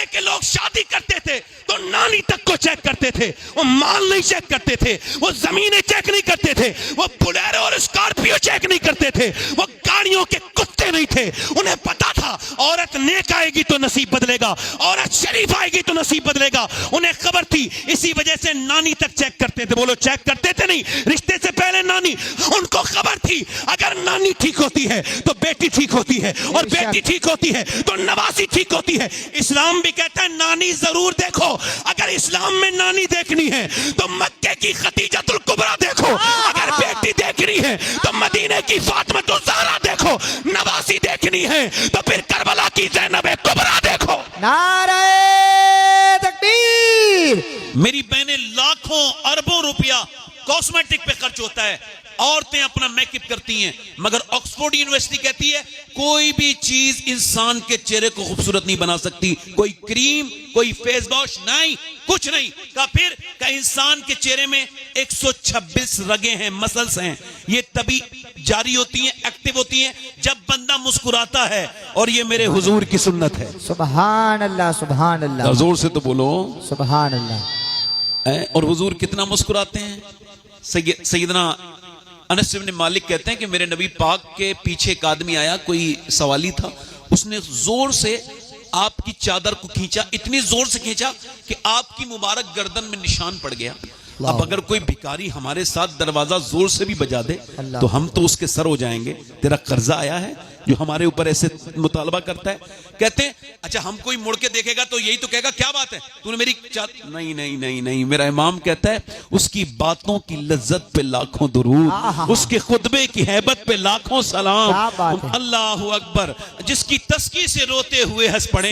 के लोग शादी करते थे तो नानी तक को चेक करते थे, वो माल नहीं चेक करते थे, वो जमीनें चेक नहीं करते थे, वो बुलेरो और स्कॉर्पियो चेक नहीं करते थे, वो गाड़ियों के कुत्ते नहीं थे। उन्हें पता था औरत नेक आएगी तो नसीब बदलेगा, औरत शरीफ आएगी तो नसीब बदलेगा। उन्हें खबर थी, इसी वजह से नानी तक चेक करते थे। बोलो चेक करते थे नहीं, रिश्ते से पहले नानी। उनको खबर थी अगर नानी ठीक होती है तो बेटी ठीक होती है, और बेटी ठीक होती है तो नवासी ठीक होती है। इस्लाम भी कहता है नानी जरूर देखो। अगर इस्लाम में नानी देखनी है तो मक्के की खदीजतुल कुबरा देखो, अगर बेटी देखनी है तो मदीने की फातिमा ज़हरा देखो, नवासी देखनी है तो फिर करबला की ज़ैनब कुबरा देखो। नारे तकबीर। मेरी बहनें, लाखों अरबों रुपया कॉस्मेटिक पे खर्च होता है, औरतें अपना मेकअप करती हैं, मगर ऑक्सफोर्ड यूनिवर्सिटी कहती है कोई भी चीज इंसान के चेहरे को खूबसूरत नहीं बना सकती। कोई क्रीम, कोई फेस वॉश नहीं, कुछ नहीं। का फिर का इंसान के चेहरे में 126 रगें हैं, मसल्स हैं। ये तभी जारी होती हैं, एक्टिव होती हैं जब बंदा मुस्कुराता है, और ये मेरे हुजूर की सुन्नत है। सुभान अल्लाह, सुभान अल्लाह। जोर से तो बोलो सुभान अल्लाह। और हुजूर कितना मुस्कुराते हैं। सैयदना अनस इब्न मालिक कहते हैं कि मेरे नबी पाक के पीछे एक आदमी आया, कोई सवाली था, उसने जोर से आपकी चादर को खींचा, इतनी जोर से खींचा कि आपकी मुबारक गर्दन में निशान पड़ गया। अब अगर कोई भिखारी हमारे साथ दरवाजा जोर से भी बजा दे तो हम तो उसके सर हो जाएंगे। तेरा कर्जा आया है जो हमारे ऊपर ऐसे मुतालबा करता है। कहते हैं अच्छा, हम कोई मुड़ के देखेगा तो यही तो कहेगा क्या बात है तूने मेरी नहीं नहीं नहीं नहीं। मेरा इमाम कहता है उसकी बातों की लज्जत पे लाखों दुरूद, उसके खुतबे की हैबत पे लाखों सलाम। अल्लाहु अकबर। जिसकी तस्की से रोते हुए हंस पड़े,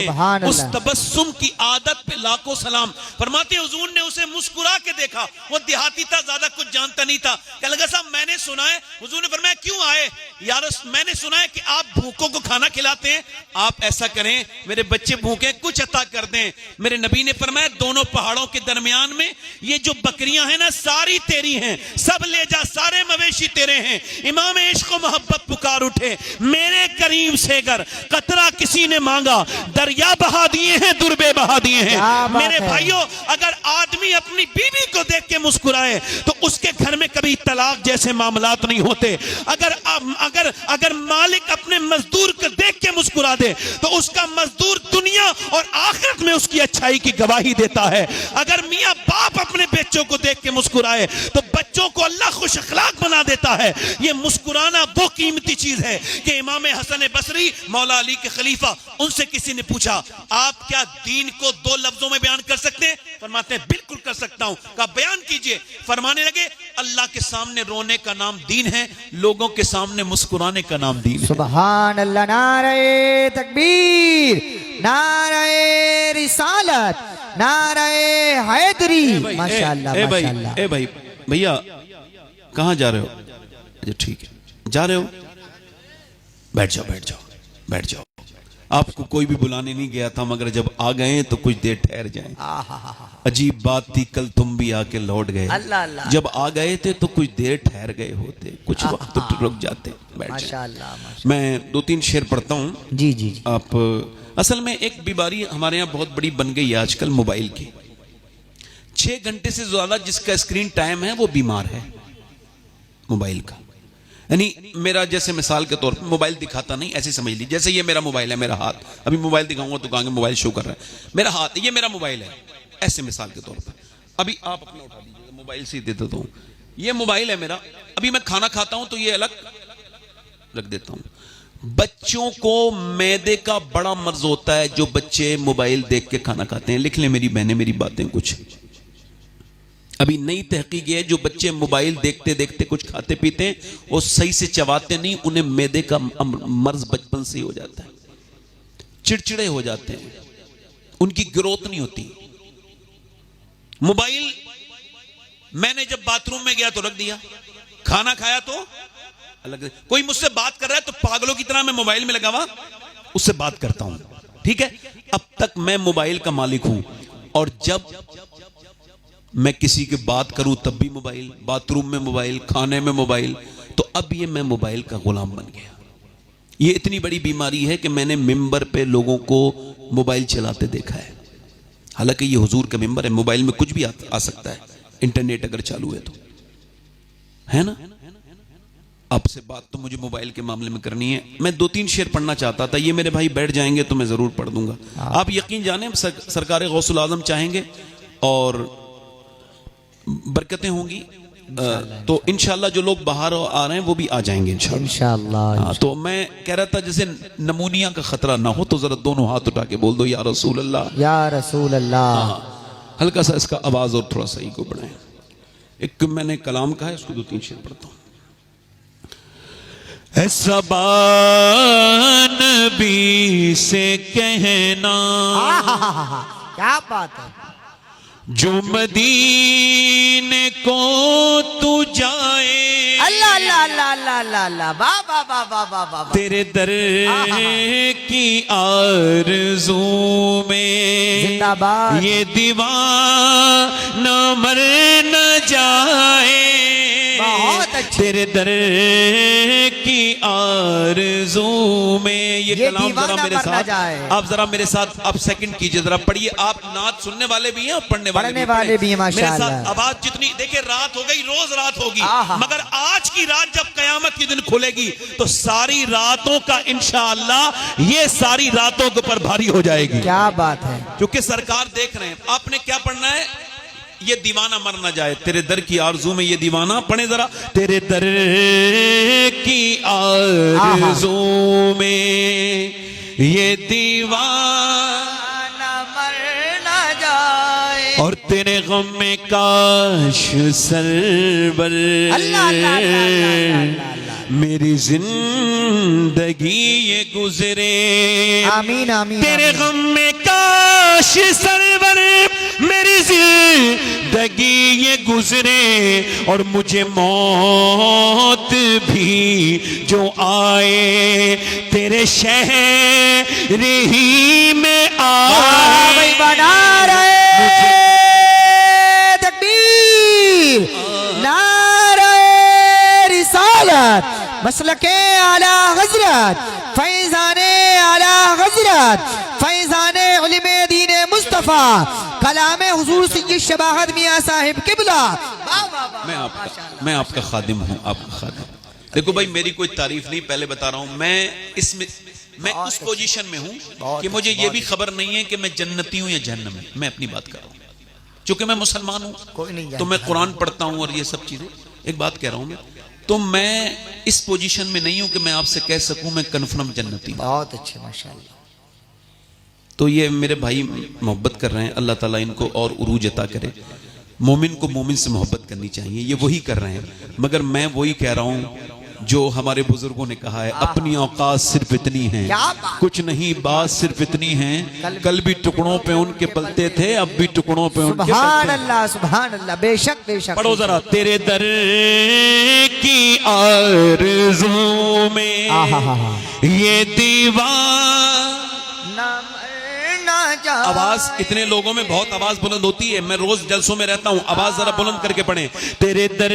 उस तबस्सुम की आदत पे लाखों सलाम। फरमाते हुजूर ने उसे मुस्कुरा के देखा। वो देहाती था, ज्यादा कुछ जानता नहीं था। कहने लगा साहब मैंने सुना है, हुजूर ने फरमाया क्यों आए यार, मैंने सुना है कि आप भूखों को खाना खिलाते हैं, आप ऐसा करें मेरे बच्चे भूखे कुछ अता कर दें। मेरे नबी ने फरमाया दोनों पहाड़ों के दरमियान में ये जो बकरियां हैं ना सारी तेरी हैं, सब ले जा, सारे मवेशी तेरे हैं। इमाम इश्क व मोहब्बत पुकार उठे, मेरे करीम से अगर कतरा किसी ने मांगा, दरिया बहा दिए हैं, दुर्बे बहा दिए हैं। मेरे भाइयों, अगर आदमी अपनी बीवी को देख के मुस्कुराए तो उसके घर में कभी तलाक जैसे मामलात नहीं होते। अगर मालिक अपने मजदूर को देख के मुस्कुरा दे तो उसका मजदूर दुनिया और आखिरत में उसकी अच्छाई की गवाही देता है। अगर मियां बाप अपने बच्चों को देख के मुस्कुराए तो बच्चों को अल्लाह खुश अखलाक बना देता है। ये मुस्कुराना वो कीमती चीज है कि इमाम हसन बसरी मौला अली के खलीफा, उनसे किसी ने पूछा आप क्या दीन को दो लफ्जों में बयान कर सकते हैं? फरमाते हैं बिल्कुल कर सकता हूं। कहा बयान कीजिए। फरमाने लगे अल्लाह के सामने रोने का नाम दीन है, लोगों के सामने मुस्कुराने का नाम दीन है। सुभान अल्लाह। नारे तकबीर, नारे रिसालत, नारे हैदरी। माशाअल्लाह माशाअल्लाह। ए भाई, भैया कहाँ जा रहे हो? अच्छा ठीक है, जा रहे हो, बैठ जाओ बैठ जाओ बैठ जाओ। आपको कोई भी बुलाने नहीं गया था, मगर जब आ गए तो कुछ देर ठहर जाएं। अजीब बात थी, कल तुम भी आके लौट गए। जब आ गए थे तो कुछ देर ठहर गए होते, कुछ वक्त तो रुक जाते। बैठ मैं 2-3 शेर पढ़ता हूँ। जी जी। आप असल में एक बीमारी हमारे यहाँ बहुत बड़ी बन गई है आजकल, मोबाइल की। 6 घंटे से ज्यादा जिसका स्क्रीन टाइम है वो बीमार है मोबाइल का। यानी मेरा जैसे मिसाल के तौर पर मोबाइल दिखाता नहीं, ऐसे समझ लीजिए जैसे ये मेरा मोबाइल है, मेरा हाथ, अभी मोबाइल दिखाऊंगा तो कहेंगे मोबाइल शो कर रहा है, मेरा हाथ, ये मेरा मोबाइल है, ऐसे मिसाल के तौर पर। अभी आप अपना उठा दीजिए, मोबाइल से दे देता हूँ, ये मोबाइल है मेरा। अभी मैं खाना खाता हूं तो ये अलग रख देता हूं। बच्चों को मैदे का बड़ा मर्ज होता है, जो बच्चे मोबाइल देख के खाना खाते हैं। लिख लें मेरी बहनें मेरी बातें कुछ। अभी नई तहकीक है, जो बच्चे मोबाइल देखते देखते कुछ खाते पीते हैं वो सही से चबाते नहीं, उन्हें मैदे का मर्ज बचपन से ही हो जाता है, चिड़चिड़े हो जाते हैं, उनकी ग्रोथ नहीं होती। मोबाइल मैंने जब बाथरूम में गया तो रख दिया, खाना खाया तो अलग। कोई मुझसे बात कर रहा है तो पागलों की तरह मैं मोबाइल में लगा हुआ उससे बात करता हूं, ठीक है। अब तक मैं मोबाइल का मालिक हूं, और जब मैं किसी की बात करूं तब भी मोबाइल, बाथरूम में मोबाइल, खाने में मोबाइल, तो अब ये मैं मोबाइल का गुलाम बन गया। ये इतनी बड़ी बीमारी है कि मैंने मिंबर पे लोगों को मोबाइल चलाते देखा है। हालांकि ये हुजूर का मिंबर है, मोबाइल में कुछ भी आ सकता है, इंटरनेट अगर चालू है तो, है ना। आपसे बात तो मुझे मोबाइल के मामले में करनी है। मैं 2-3 शेर पढ़ना चाहता था, ये मेरे भाई बैठ जाएंगे तो मैं जरूर पढ़ दूंगा। आप यकीन जाने सरकार गौसुल आजम चाहेंगे और बरकतें होंगी, तो इंशाल्लाह जो लोग बाहर आ रहे हैं वो भी आ जाएंगे इंशाल्लाह। तो मैं कह रहा था जैसे नमूनिया का खतरा ना हो तो जरा दोनों हाथ उठा के बोल दो या रसूल अल्लाह, या रसूल अल्लाह। हल्का सा इसका आवाज और थोड़ा सही को बढ़ाएं। एक मैंने कलाम कहा है, उसको 2-3 शेर पढ़ता हूं। ऐसा नबी से कहना, क्या बात है, जो मदीने को तू जाए, अल्लाह अल्लाह अल्लाह अल्लाह अल्लाह अल्लाह, वाह वाह वाह वाह वाह वाह, तेरे दर की आरज़ू में जिंदाबाद, ये दीवाना मर न जाए, बहुत अच्छे, तेरे दर की आरज़ू में। ये कलाम जरा मेरे साथ, आप जरा मेरे साथ आप सेकंड कीजिए, जरा पढ़िए। आप नात सुनने वाले भी हैं और पढ़ने वाले भी हैं माशाअल्लाह। मेरे साथ आवाज जितनी, देखिए रात हो गई, रोज रात होगी, मगर आज की रात जब कयामत के दिन खुलेगी तो सारी रातों का इंशाअल्लाह ये सारी रातों के ऊपर भारी हो जाएगी। क्या बात है, क्योंकि सरकार देख रहे हैं। आपने क्या पढ़ना है, ये दीवाना मर ना जाए, तेरे दर की आरज़ू में, ये दीवाना पढ़े जरा, तेरे दर की आरज़ू में ये दीवाना मर न जाए, और तेरे गम में काश सरवर मेरी जिंदगी ये गुजरे, आमीन आमीन, तेरे गम में काश सरवर मेरी जिंदगी ये गुजरे, और मुझे मौत भी जो आए तेरे शहर ही में आए। बना रहे तकबीर, नारे रिसालत, मसलके आला हजरत, फैजाने आला हजरत, फैजाने उलिमे दीने मुस्तफा, कलामे हुजूर सैयद शबाहत मियां साहिब किबला। मैं आपका खादिम हूं, आपका खादिम। देखो भाई, मेरी कोई तारीफ नहीं, पहले बता रहा हूं, मैं उस पोजीशन में हूं कि मुझे ये भी खबर नहीं है कि मैं जन्नती हूं या जहन्नमी। मैं अपनी बात कर रहा हूं, चूंकि मैं मुसलमान हूं तो मैं कुरान पढ़ता हूं और ये सब चीजें। एक बात कह रहा हूं मैं, तो मैं इस पोजीशन में नहीं हूं कि मैं आपसे कह सकूं मैं कन्फर्म जन्नती हूं। बहुत अच्छे माशाअल्लाह। तो ये मेरे भाई मोहब्बत कर रहे हैं, अल्लाह ताला इनको और उरूज अता करे। मोमिन को मोमिन से मोहब्बत करनी चाहिए, ये वही कर रहे हैं। मगर मैं वही कह रहा हूं जो हमारे बुजुर्गों ने कहा है, अपनी औकात सिर्फ इतनी है, कुछ नहीं बात सिर्फ इतनी है, कल भी टुकड़ों पे उनके पलते थे, अब भी टुकड़ों पे उनके पलते। सुभान अल्लाह सुभान अल्लाह, बेशक बेशक। पढ़ो जरा, तेरे दर की आरज़ू में ये दीवाना, आवाज इतने लोगों में बहुत आवाज बुलंद होती है, मैं रोज जलसों में रहता हूं, आवाज जरा बुलंद करके पढ़ें। तेरे दर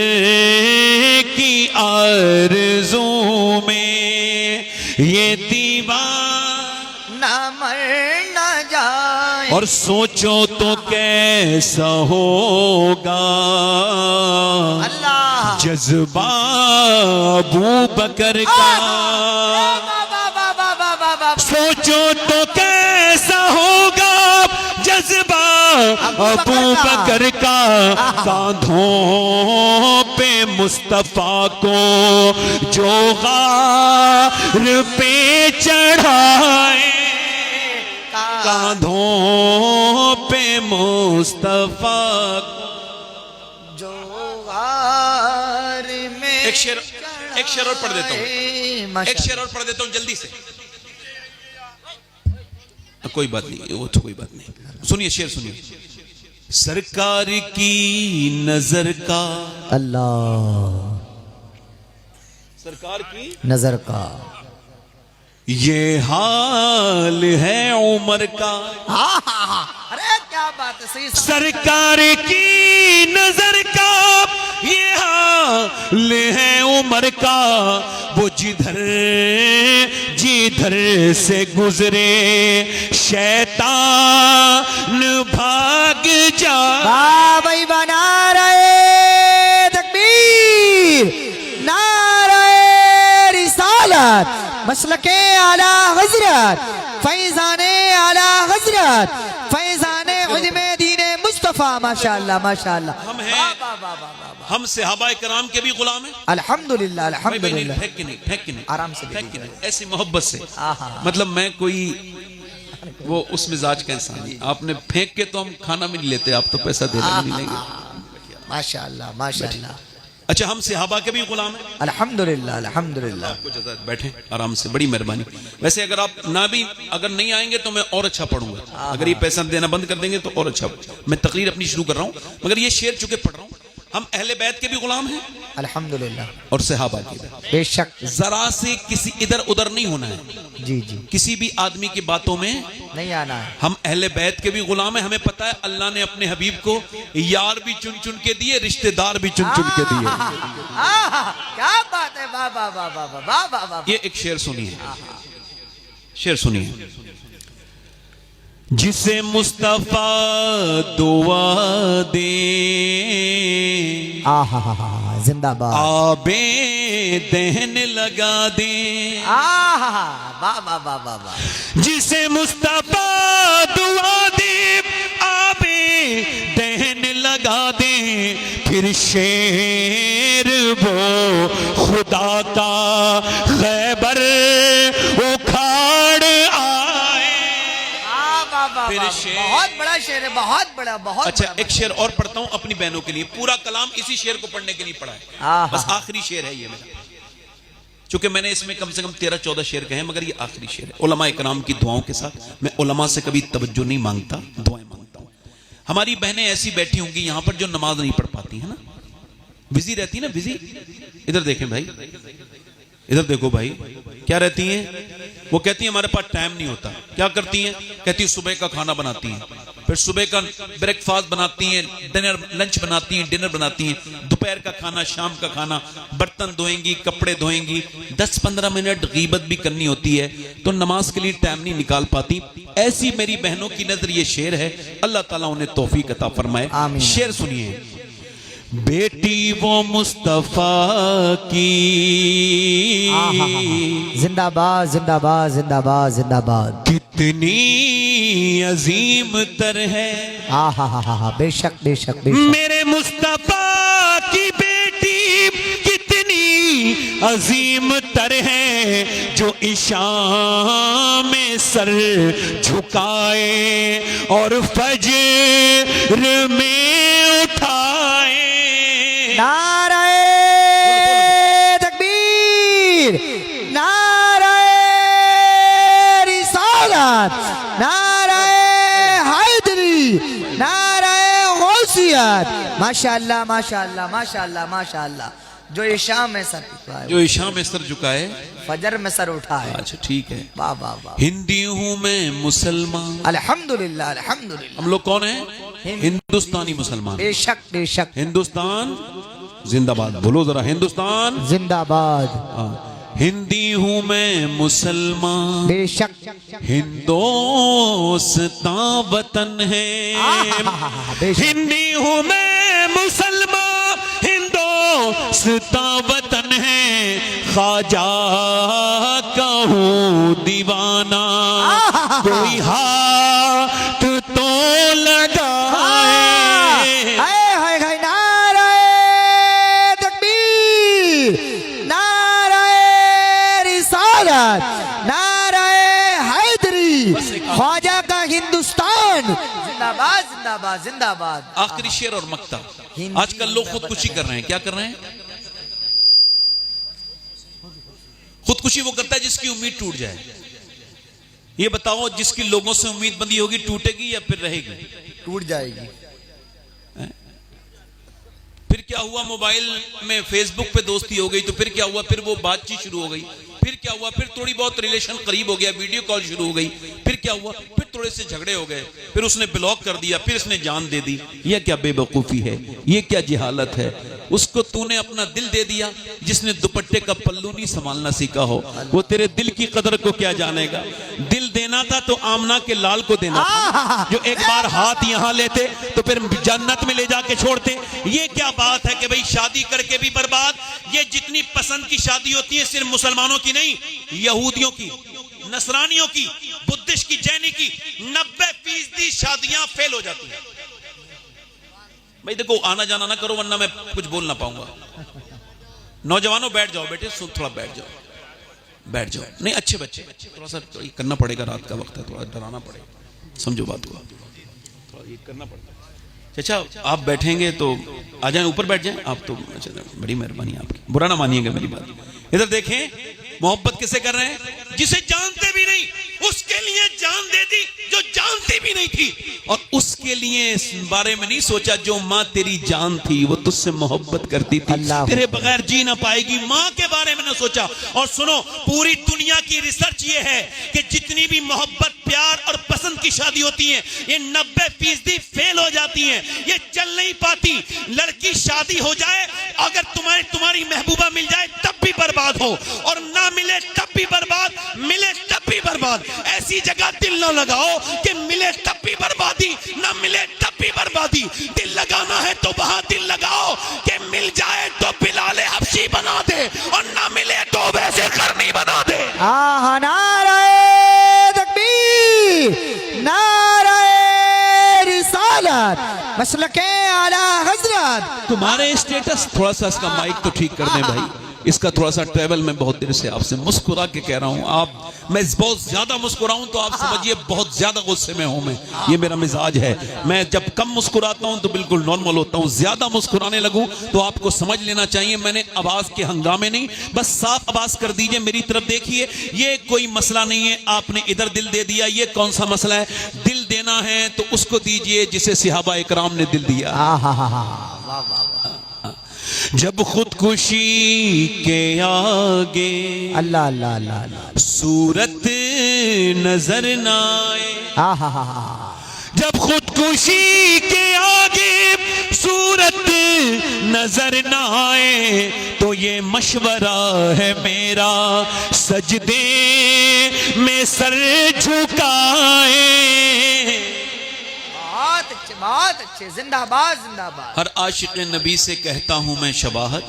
की आरज़ू में ये दीवाना मर न जाए, और सोचो तो कैसा होगा अल्लाह जज्बा अबू बकर का, सोचो तो कैसा होगा जज्बा अबू बकर का, कांधों पे मुस्तफा को जो गार पे चढ़ाए, कांधों पे मुस्तफा जो गार में। एक शेर और पढ़ देता हूँ, एक शेर और पढ़ देता हूँ जल्दी से। कोई बात नहीं, वो तो कोई बात नहीं, सुनिए शेर सुनिए। सरकार की नजर का, अल्लाह सरकार की नजर का ये हाल है उमर का। अरे क्या बात है, सही। सरकार की नजर का ये हाल है उमर का, वो जिधर से गुजरे शैतान भाग मसलके आला हजरत फैजाने आला हजरत फैजाने उजमे दीने मुस्तफा माशाअल्लाह माशाअल्लाह। हम हैं, हम सहाबा कराम के भी गुलाम हैं। अल्हम्दुलिल्लाह अल्हम्दुलिल्लाह। फेंक के नहीं आराम से फेंक के नहीं, ऐसी मोहब्बत से। आहा। मतलब मैं कोई वो उस मिजाज का इंसान नहीं। आपने फेंक के तो हम खाना भी नहीं लेते, आप तो पैसा दे रहे नहीं लेंगे। माशाअल्लाह माशाअल्लाह। अच्छा, हम सहाबा के भी गुलाम हैं। अल्हम्दुलिल्लाह अल्हम्दुलिल्लाह। आपको इजाजत, बैठे आराम से, बड़ी मेहरबानी। वैसे अगर आप ना भी अगर नहीं आएंगे तो मैं और अच्छा पढ़ूंगा। अगर ये पैसा देना बंद कर देंगे तो और अच्छा। मैं तकरीर अपनी शुरू कर रहा हूँ, मगर ये शेर चुके पढ़ रहा हूँ। हम अहले बैत के भी गुलाम हैं अल्हम्दुलिल्लाह, और सहाबा के भी। बेशक। जरा से किसी इधर उधर नहीं होना है, जी जी, किसी भी आदमी की बातों में नहीं आना है। हम अहले बैत के भी गुलाम हैं। हमें पता है अल्लाह ने अपने हबीब को यार भी चुन चुन के दिए, रिश्तेदार भी चुन चुन के दिए। क्या बात है, वाह वाह वाह वाह वाह वाह वाह। ये एक शेर सुनिए, शेर सुनिए। जिसे मुस्तफा दुआ दे जिंदाबाद, आबे दहन लगा दे। वाह वाह वाह वाह वाह। जिसे मुस्तफा दुआ दे आबे दहन लगा दे, फिर शेर वो खुदा का खैबर उखाड़ आए। फिर शेर, बहुत बड़ा शेर है, बहुत बड़ा, बहुत अच्छा बड़ा। एक शेर और पढ़ता हूं अपनी बहनों के लिए। पूरा कलाम इसी शेर को पढ़ने के लिए पढ़ा है, बस आखिरी शेर है ये मेरा। चूंकि मैंने इसमें कम से कम 13-14 शेर कहे, मगर ये आखिरी शेर है। उलमा इकराम की दुआओं के साथ। मैं उलमा से कभी तवज्जो नहीं मांगता, दुआएं मांगता हूं। हमारी बहनें ऐसी बैठी होंगी यहां पर जो नमाज नहीं पढ़ पाती है ना, बिजी रहती ना, बिजी। इधर देखें भाई, इधर देखो भाई, क्या रहती हैं वो? कहती है हमारे पास टाइम नहीं होता। क्या करती हैं? कहती है सुबह का खाना बनाती हैं, फिर सुबह का ब्रेकफास्ट बनाती हैं, डिनर लंच बनाती हैं, डिनर बनाती हैं, दोपहर का खाना, शाम का खाना, बर्तन धोएंगी, कपड़े धोएंगी, 10-15 मिनट गीबत भी करनी होती है, तो नमाज के लिए टाइम नहीं निकाल पाती। ऐसी मेरी बहनों की नजर ये शेर है। अल्लाह ताला उन्हें तौफीक अता फरमाए। आमीन। शेर सुनिए। बेटी वो मुस्तफा की, जिंदाबाद जिंदाबाद जिंदाबाद जिंदाबाद। कितनी अजीम तर है। बेशक बेशक बेशक। मेरे मुस्तफा की बेटी कितनी अजीम तर है, जो इशा में सर झुकाए और फजर में उठाए। नारे तकबीर, नारे रिसालत, नारे हैदरी, नारे गौसियत। माशाअल्लाह माशाअल्लाह माशाअल्लाह माशाअल्लाह। जो इशा में सर झुकाए, जो इशा में सर झुकाए, फजर में सर उठाए। अच्छा ठीक है। वाह वाह वाह। हिंदी हूं मैं मुसलमान। अल्हम्दुलिल्लाह अल्हम्दुलिल्लाह। हम लोग कौन हैं? हिंदुस्तानी मुसलमान। बेशक बेशक। हिंदुस्तान जिंदाबाद। बोलो जरा, हिंदुस्तान जिंदाबाद। हिंदी हूं मैं मुसलमान, बेशक। हिंदुस्तान वतन है। बेशक। हिंदी हूं मैं मुसलमान, हिंदुस्तान वतन है। ख्वाजा का हूं दीवाना, कोई हाथ तो लगाए। नारे हैदरी, ख्वाजा का हिंदुस्तान जिंदाबाद जिंदाबाद जिंदाबाद। आखिरी शेर और मक्ता। आजकल लोग खुदकुशी कर रहे हैं। क्या कर रहे हैं? खुदकुशी वो करता है जिसकी उम्मीद टूट जाए। ये बताओ, जिसकी लोगों से उम्मीद बंधी होगी, टूटेगी या फिर रहेगी? टूट जाएगी। फिर क्या हुआ? मोबाइल में फेसबुक पे दोस्ती हो गई, तो फिर क्या हुआ? फिर वो बातचीत शुरू हो गई। फिर क्या हुआ? फिर थोड़ी बहुत रिलेशन करीब हो गया, वीडियो कॉल शुरू हो गई। फिर क्या हुआ? फिर थोड़े से झगड़े हो गए, फिर उसने ब्लॉक कर दिया, फिर इसने जान दे दी। यह क्या बेवकूफी है, ये क्या जिहालत है। उसको तूने अपना दिल दे दिया। जिसने दुपट्टे का पल्लू नहीं संभालना सीखा हो वो तेरे दिल की कदर को क्या जानेगा। दिल देना था तो आमना के लाल को देना था, जो एक बार हाथ यहां लेते तो फिर जन्नत में ले जाके छोड़ते। ये क्या बात है कि भाई शादी करके भी बर्बाद। ये जितनी पसंद की शादी होती है सिर्फ मुसलमानों की नहीं, यहूदियों की, नसरानियों की, बुद्धिस्ट की, जैनी की 90% शादियां फेल हो जाती हैं। भाई देखो आना जाना ना करो वरना मैं कुछ बोल ना पाऊंगा। नौजवानों बैठ जाओ बेटे, थोड़ा बैठ जाओ, बैठ जाओ। नहीं अच्छे बच्चे, थोड़ा सा करना पड़ेगा, रात का वक्त है, थोड़ा डराना पड़ेगा, समझो बात को, थोड़ा ये करना पड़ेगा। अच्छा आप बैठेंगे तो आ जाएं, ऊपर बैठ जाएं आप तो। अच्छा बड़ी मेहरबानी आपकी, बुरा ना मानिएगा मेरी बात। इधर देखें मोहब्बत किसे कर रहे हैं, जिसे जानते भी नहीं उसके लिए जान दे दी जो जानती भी नहीं थी, और उसके लिए इस बारे में नहीं सोचा जो माँ तेरी जान थी, वो तुझसे मोहब्बत करती थी, तेरे बगैर जी ना पाएगी, माँ के बारे में ना सोचा। और सुनो पूरी दुनिया की रिसर्च ये है कि जितनी भी मोहब्बत, प्यार और पसंद की शादी होती है ये 90% फेल हो जाती है, ये चल नहीं पाती। लड़की शादी हो जाए अगर तुम्हारी महबूबा मिल जाए तब भी बर्बाद हो, और ना मिले तब भी बर्बाद, मिले तब भी बर्बाद। ऐसी जगह दिल ना लगाओ कि मिले तब भी बर्बादी, ना मिले तब भी बर्बादी। दिल लगाना है तो वहां दिल लगाओ कि मिल जाए तो बिलाल हबशी बना दे, और ना मिले तो वैसे करनी बना दे। नारे तकबीर, नारे रिसालत, मसलके आला हजरत। तुम्हारे स्टेटस थोड़ा सा इसका माइक तो ठीक कर दें भाई, इसका थोड़ा सा ट्रेवल। मैं बहुत देर से आपसे मुस्कुरा के कह रहा हूं, आप मैं बहुत ज्यादा मुस्कुराऊं तो आप समझिए बहुत ज्यादा गुस्से में हूं मैं, ये मेरा मिजाज है। मैं जब कम मुस्कुराता हूं तो बिल्कुल नॉर्मल होता हूं, ज्यादा मुस्कुराने लगूं तो आपको समझ लेना चाहिए मैंने आवाज के हंगामे नहीं, बस साफ आवाज कर दीजिए, मेरी तरफ देखिए। ये कोई मसला नहीं है, आपने इधर दिल दे दिया, ये कौन सा मसला है। दिल देना है तो उसको दीजिए जिसे सहाबा इकराम ने दिल दिया। जब खुदकुशी के आगे अल्लाह अल्लाह अल्लाह सूरत नजर न आए, जब खुदकुशी के आगे सूरत नजर न आए तो ये मशवरा है मेरा सजदे में सर झुकाए। बहुत अच्छे, जिंदाबाद जिंदाबाद। हर आशिक नबी से कहता हूं मैं शबाहत,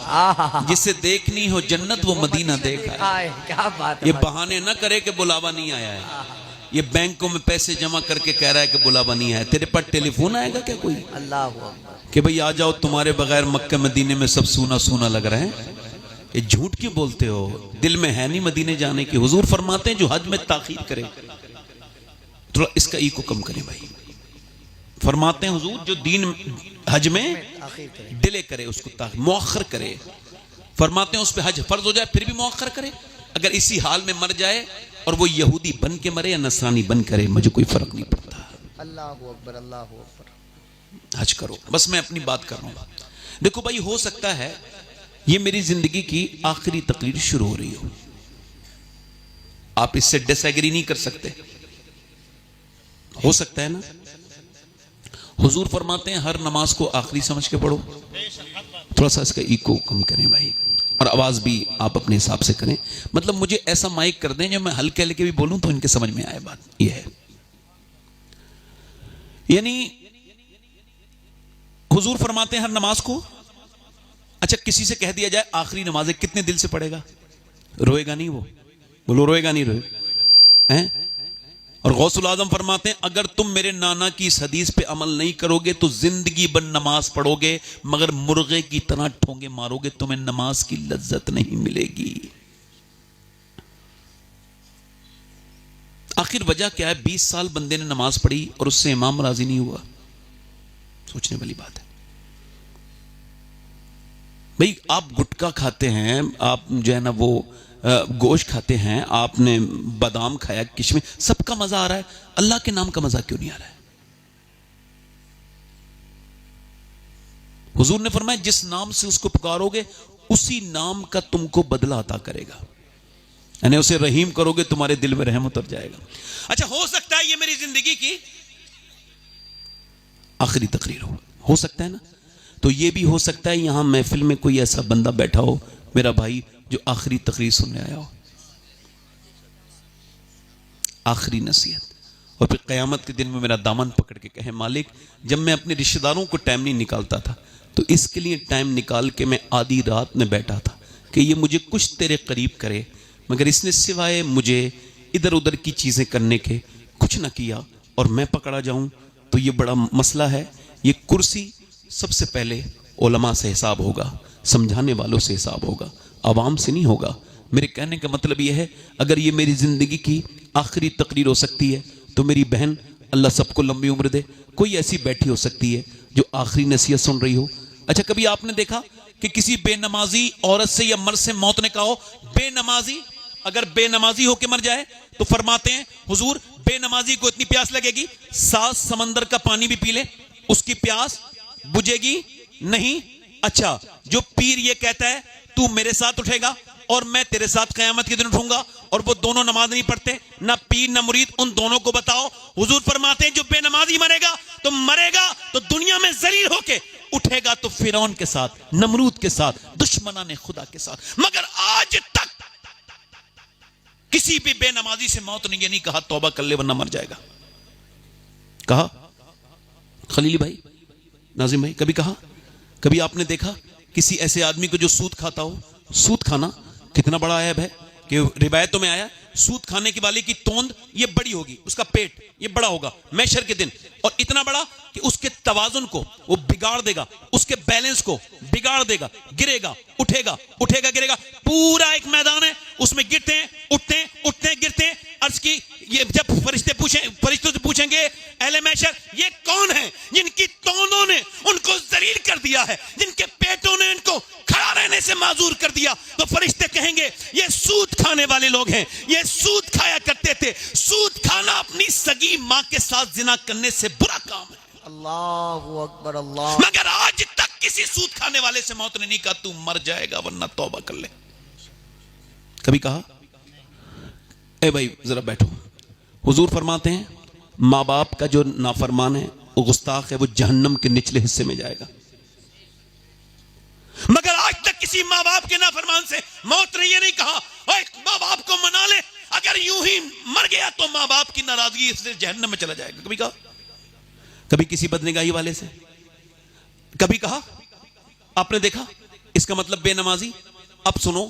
जिसे देखनी हो जन्नत वो मदीना देखा है। क्या बात है। ये बहाने ना करे कि बुलावा नहीं आया है, ये बैंकों में पैसे जमा करके कह रहा है कि बुलावा नहीं आया। तेरे पास टेलीफोन आएगा क्या कोई अल्लाह अकबर कि भाई आ जाओ, तुम्हारे बगैर मक्के मदीने में सब सूना सूना लग रहे हैं। ये झूठ क्यों बोलते हो, दिल में है नहीं मदीने जाने की। हुजूर फरमाते हैं जो हज में ताखीर करे, थोड़ा इसका ई को कम करें भाई। फरमाते हैं हुजूर जो दीन हज में डिले करे उसको मुअख्खर करे। फरमाते हैं उस पे हज फर्ज हो जाए फिर भी मुअख्खर करे। अगर इसी हाल में मर जाए और वो यहूदी बन के मरे या नसरानी बन करे, मुझे कोई फर्क नहीं पड़ता। अल्लाहु अकबर अल्लाहु अकबर। हज करो, बस मैं अपनी बात कर रहा हूं। देखो भाई हो सकता है ये मेरी जिंदगी की आखिरी तकरीर शुरू हो रही हो, आप इससे डिसएग्री नहीं कर सकते, हो सकता है ना। हुजूर फरमाते हैं हर नमाज को आखिरी समझ के पढ़ो। थोड़ा सा इसका इको कम करें भाई, और आवाज भी आप अपने हिसाब से करें। मतलब मुझे ऐसा माइक कर दें जो मैं हल्के हल्के भी बोलूं तो इनके समझ में आए बात। यह है यानी हुजूर फरमाते हैं हर नमाज को। अच्छा किसी से कह दिया जाए आखिरी नमाज है, कितने दिल से पढ़ेगा? रोएगा नहीं वो, बोलो रोएगा नहीं, रोए हैं। और गौसुल आजम फरमाते हैं अगर तुम मेरे नाना की इस हदीस पे अमल नहीं करोगे तो जिंदगी भर नमाज पढ़ोगे मगर मुर्गे की तरह ठोंगे मारोगे, तुम्हें नमाज की लज्जत नहीं मिलेगी। आखिर वजह क्या है? 20 साल बंदे ने नमाज पढ़ी और उससे इमाम राजी नहीं हुआ। सोचने वाली बात है भाई। आप गुटखा खाते हैं, आप जो है ना वो गोश्त खाते हैं, आपने बादाम खाया, किशमिश, सबका मजा आ रहा है, अल्लाह के नाम का मजा क्यों नहीं आ रहा है? हुजूर ने फरमाया जिस नाम से उसको पुकारोगे उसी नाम का तुमको बदला अता करेगा, यानी उसे रहीम करोगे तुम्हारे दिल में रहम उतर जाएगा। अच्छा हो सकता है ये मेरी जिंदगी की आखिरी तकरीर हो सकता है ना। तो ये भी हो सकता है यहां महफिल में कोई ऐसा बंदा बैठा हो मेरा भाई जो आखिरी तकरीर सुनने आया हो, आखिरी नसीहत, और फिर क़यामत के दिन में मेरा दामन पकड़ के कहे मालिक जब मैं अपने रिश्तेदारों को टाइम नहीं निकालता था तो इसके लिए टाइम निकाल के मैं आधी रात में बैठा था कि ये मुझे कुछ तेरे करीब करे, मगर इसने सिवाय मुझे इधर उधर की चीज़ें करने के कुछ ना किया और मैं पकड़ा जाऊं तो ये बड़ा मसला है। ये कुर्सी सबसे पहले उलमा से हिसाब होगा, समझाने वालों से हिसाब होगा, आवाम से नहीं होगा। मेरे कहने का मतलब यह है अगर ये मेरी ज़िंदगी की आखिरी तकरीर हो सकती है तो मेरी बहन अल्लाह सबको लंबी उम्र दे, कोई ऐसी बैठी हो सकती है जो आखिरी नसीहत सुन रही हो। अच्छा, कभी आपने देखा कि किसी बेनमाजी औरत से या मर्द से मौत ने कहा हो बेनमाजी, अगर बेनमाजी होके मर जाए तो फरमाते हैं हुजूर बेनमाजी को इतनी प्यास लगेगी 7 समंदर का पानी भी पी ले उसकी प्यास बुझेगी नहीं। अच्छा, जो पीर ये कहता है तू मेरे साथ उठेगा और मैं तेरे साथ क़यामत के दिन उठूंगा और वो दोनों नमाज नहीं पढ़ते, ना पीर ना मुरीद, उन दोनों को बताओ। हुजूर फरमाते हैं जो बेनमाजी मरेगा तो दुनिया में जलील होके उठेगा तो फिरौन के साथ, नमरूद के साथ, दुश्मनाने खुदा के साथ। मगर आज तक किसी भी बेनमाजी से मौत ने ये नहीं कहा तौबा कर ले वरना मर जाएगा। कहा खलीली भाई, नाजिम भाई, कभी कहा? कभी आपने देखा किसी ऐसे आदमी को जो सूद खाता हो? सूद खाना कितना बड़ा ऐब है कि रिवायतों में आया सूद खाने की वाले की तोंद ये बड़ी होगी, उसका पेट ये बड़ा होगा मैशर के दिन, और इतना बड़ा कि उसके तवाजुन को वो बिगाड़ देगा, उसके बैलेंस को बिगाड़ देगा, गिरेगा उठेगा, उठेगा गिरेगा, पूरा एक मैदान है उसमें गिरते हैं उठते हैं उठते हैं गिरते हैं। अर्ज की ये जब फरिश्तों से पूछेंगे अहले मैशर ये कौन है जिनकी तोंदों ने उनको जलील कर दिया है, जिनके पेटों ने इनको खड़ा रहने से माजूर कर दिया, तो फरिश्ते कहेंगे ये सूद खाने वाले लोग हैं, ये सूद खाया करते थे। सूद खाना अपनी सगी मां के साथ जिना करने से बुरा काम है। अल्लाहु अकबर अल्लाह। मगर आज तक किसी सूद खाने वाले से मौत ने नहीं कहा तू मर जाएगा वरना तौबा कर ले। कभी कहा ए भाई जरा बैठो, हुजूर फरमाते हैं माँ बाप का जो नाफरमान है वो गुस्ताख है, वो जहन्नम के निचले हिस्से में जाएगा। मगर आज तक किसी माँ बाप के नाफरमान से मौत ने ये नहीं कहा ओए माँ बाप को मना ले, अगर यूं ही मर गया तो माँ बाप की नाराजगी से जहन्नम में चला जाएगा। कभी कहा? कभी किसी बदनिगाही वाले से कभी कहा? आपने देखा? इसका मतलब बेनमाजी। अब सुनो,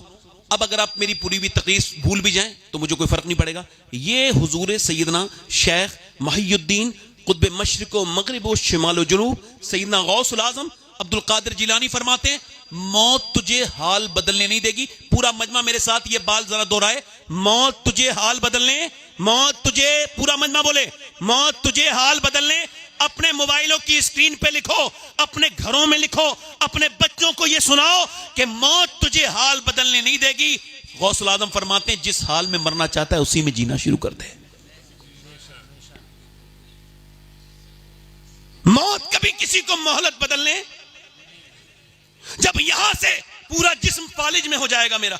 अब अगर आप मेरी पूरी हुई तकरीर भूल भी जाएं तो मुझे कोई फर्क नहीं पड़ेगा। ये हुजूर सैयदना शेख महियुद्दीन कुतुब मशरिक व मगरिब व शिमाल व जुनूब सैयदना गौसुल आजम अब्दुल कादिर जिलानी फरमाते हैं मौत तुझे हाल बदलने नहीं देगी। पूरा मजमा मेरे साथ ये बाल जरा दोहराए, मौत तुझे हाल बदलने, मौत तुझे, पूरा मजमा बोले मौत तुझे हाल बदलने। अपने मोबाइलों की स्क्रीन पे लिखो, अपने घरों में लिखो, अपने बच्चों को ये सुनाओ कि मौत तुझे हाल बदलने नहीं देगी। गौसुल आजम फरमाते हैं जिस हाल में मरना चाहता है उसी में जीना शुरू कर दे। मौत कभी किसी को मोहलत बदलने, जब यहां से पूरा जिस्म फालिज में हो जाएगा मेरा,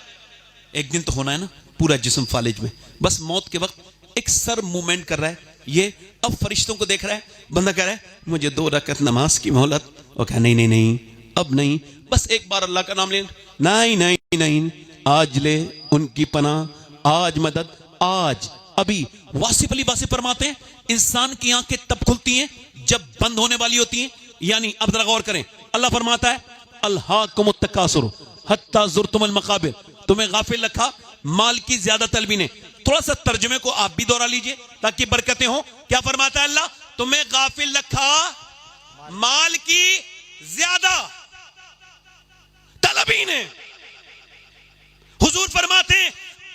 एक दिन तो होना है ना पूरा जिस्म फालिज में, बस मौत के वक्त एक सर मूवमेंट कर रहा है, ये अब फरिश्तों को देख रहा है, बंदा कह रहा है मुझे 2 रकअत नमाज की मोहलत, और कहा नहीं नहीं नहीं अब नहीं, बस एक बार अल्लाह का नाम ले, नहीं नहीं नहीं आज ले उनकी पनाह, आज मदद, आज अभी। वासिफ अली वासिफ फरमाते हैं इंसान की आंखें तब खुलती हैं जब बंद होने वाली होती हैं। यानी अब जरा गौर करें, अल्लाह फरमाता है अल्हाकुमुत तकासुर हत्ता ज़ुरतुमुल मकाबिर, तुम्हें गाफिल रखा माल की ज्यादा तलबी ने। थोड़ा सा तर्जुमे को आप भी दोहरा लीजिए ताकि बरकतें हो। क्या फरमाता है अल्लाह? तुम्हें गाफिल रखा माल की ज्यादा तलबी ने। हुजूर फरमाते हैं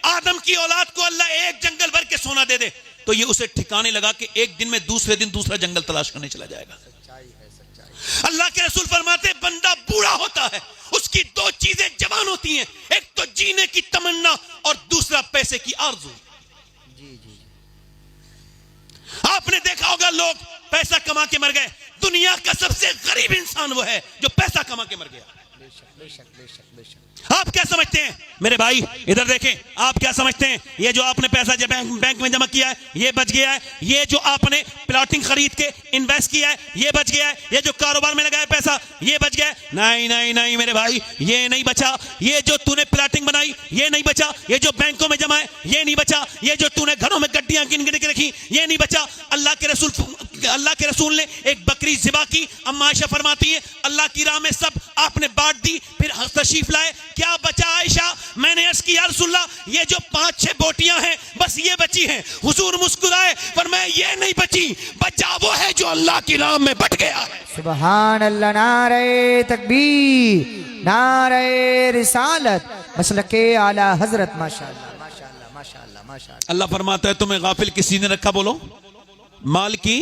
आदम की औलाद को अल्लाह एक जंगल भर के सोना दे दे तो ये उसे ठिकाने लगा कि एक दिन में दूसरे दिन दूसरा जंगल तलाश करने चला जाएगा। अल्लाह के रसूल फरमाते बंदा बूढ़ा होता है, उसकी 2 चीजें जवान होती हैं, एक तो जीने की तमन्ना और दूसरा पैसे की आरज़ू। आपने देखा होगा लोग पैसा कमा के मर गए, दुनिया का सबसे गरीब इंसान वो है जो पैसा कमा के मर गया। आप क्या समझते हैं मेरे भाई, इधर देखें, आप क्या समझते हैं ये जो आपने पैसा जो बैंक में जमा किया है ये बच गया है, ये जो आपने प्लॉटिंग खरीद के इन्वेस्ट किया है ये बच गया है, ये जो कारोबार में लगाया पैसा ये बच गया है? नहीं नहीं नहीं मेरे भाई, ये नहीं बचा। ये जो तूने प्लॉटिंग बनाई ये नहीं बचा, ये जो बैंकों में जमा है ये नहीं बचा, ये जो तूने घरों में गड्डियां गिन गिन के रखी ये नहीं बचा। अल्लाह के रसूल ने एक बकरी ज़िबा की, अम्मा आयशा फरमाती है अल्लाह की राह में सब आपने बांट दी, फिर तशरीफ लाए, क्या बचा आयशा? मैंने अर्ज किया या रसूलल्लाह ये जो 5-6 बोटियां हैं बस ये बची हैं। हुजूर मुस्कुराए पर मैं ये नहीं बची, बचा वो है जो अल्लाह की राह में बट गया है। सुबहान अल्लाह, नारे तकबीर, नारे रिसालत, मसलके आला हजरत। माशाअल्लाह माशाअल्लाह माशाअल्लाह माशाअल्लाह। अल्लाह फरमाता है तुम्हें गाफिल किसी ने रखा? बोलो, माल की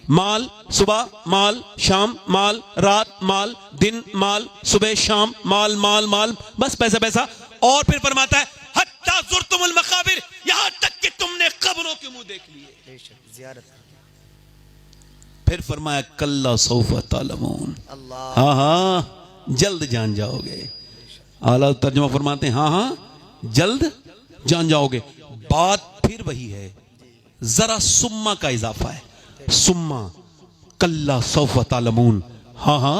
माल, सुबह माल, शाम माल, रात माल, दिन माल, सुबह शाम माल माल माल, बस पैसा पैसा। और फिर फरमाता है हत्ता ज़ुरतुमुल मक़ाबिर, यहां तक कि तुमने कब्रों के मुंह देख लिए। फिर फरमाया कल्ला सौफ़ा तालमून, हाँ हाँ जल्द जान जाओगे। आला तर्जुमा फरमाते हैं हाँ हाँ जल्द जान जाओगे। बात फिर वही है, जरा सुम्मा का इजाफा है, सुम्मा कल्ला सौफ़ा तालमून, हाँ हाँ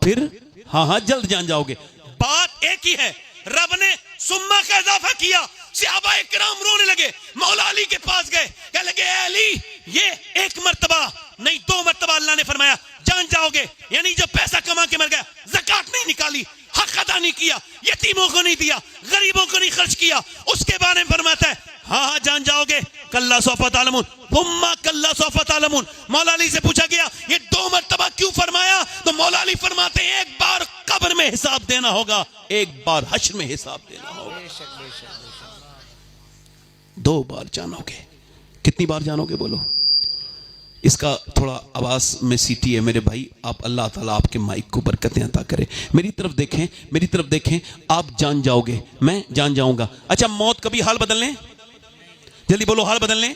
फिर हाँ हाँ जल्द जान जाओगे। बात एक ही है, रब ने सुम्मा का इजाफा किया। सहाबा इकराम रोने लगे, मौला अली के पास गए, कहने लगे ए अली ये एक मर्तबा नहीं 2 मर्तबा अल्लाह ने फरमाया जान जाओगे, यानी जो पैसा कमा के मर गया, ज़कात नहीं निकाली, हक अदा नहीं किया, यतीमों को नहीं दिया, गरीबों को नहीं खर्च किया, उसके बारे में फरमाता है हाँ हाँ जान जाओगे। कल्ला सौफ़ा तालमून, हुम्मा कल्ला सौफ़ा तालमून। मौला अली से पूछा गया ये 2 मर्तबा क्यों फरमाया? तो मौला अली फरमाते हैं एक बार कब्र में हिसाब देना होगा, एक बार हश्र में हिसाब देना होगा। 2 बार जानोगे। कितनी बार जानोगे बोलो? इसका थोड़ा आवाज में सीटी है मेरे भाई, आप अल्लाह ताला आपके माइक को बरकतें अता करे। मेरी तरफ देखें, मेरी तरफ देखें, आप जान जाओगे, मैं जान जाऊंगा। अच्छा मौत कभी हाल बदल लें? जल्दी बोलो, हाल बदल लें?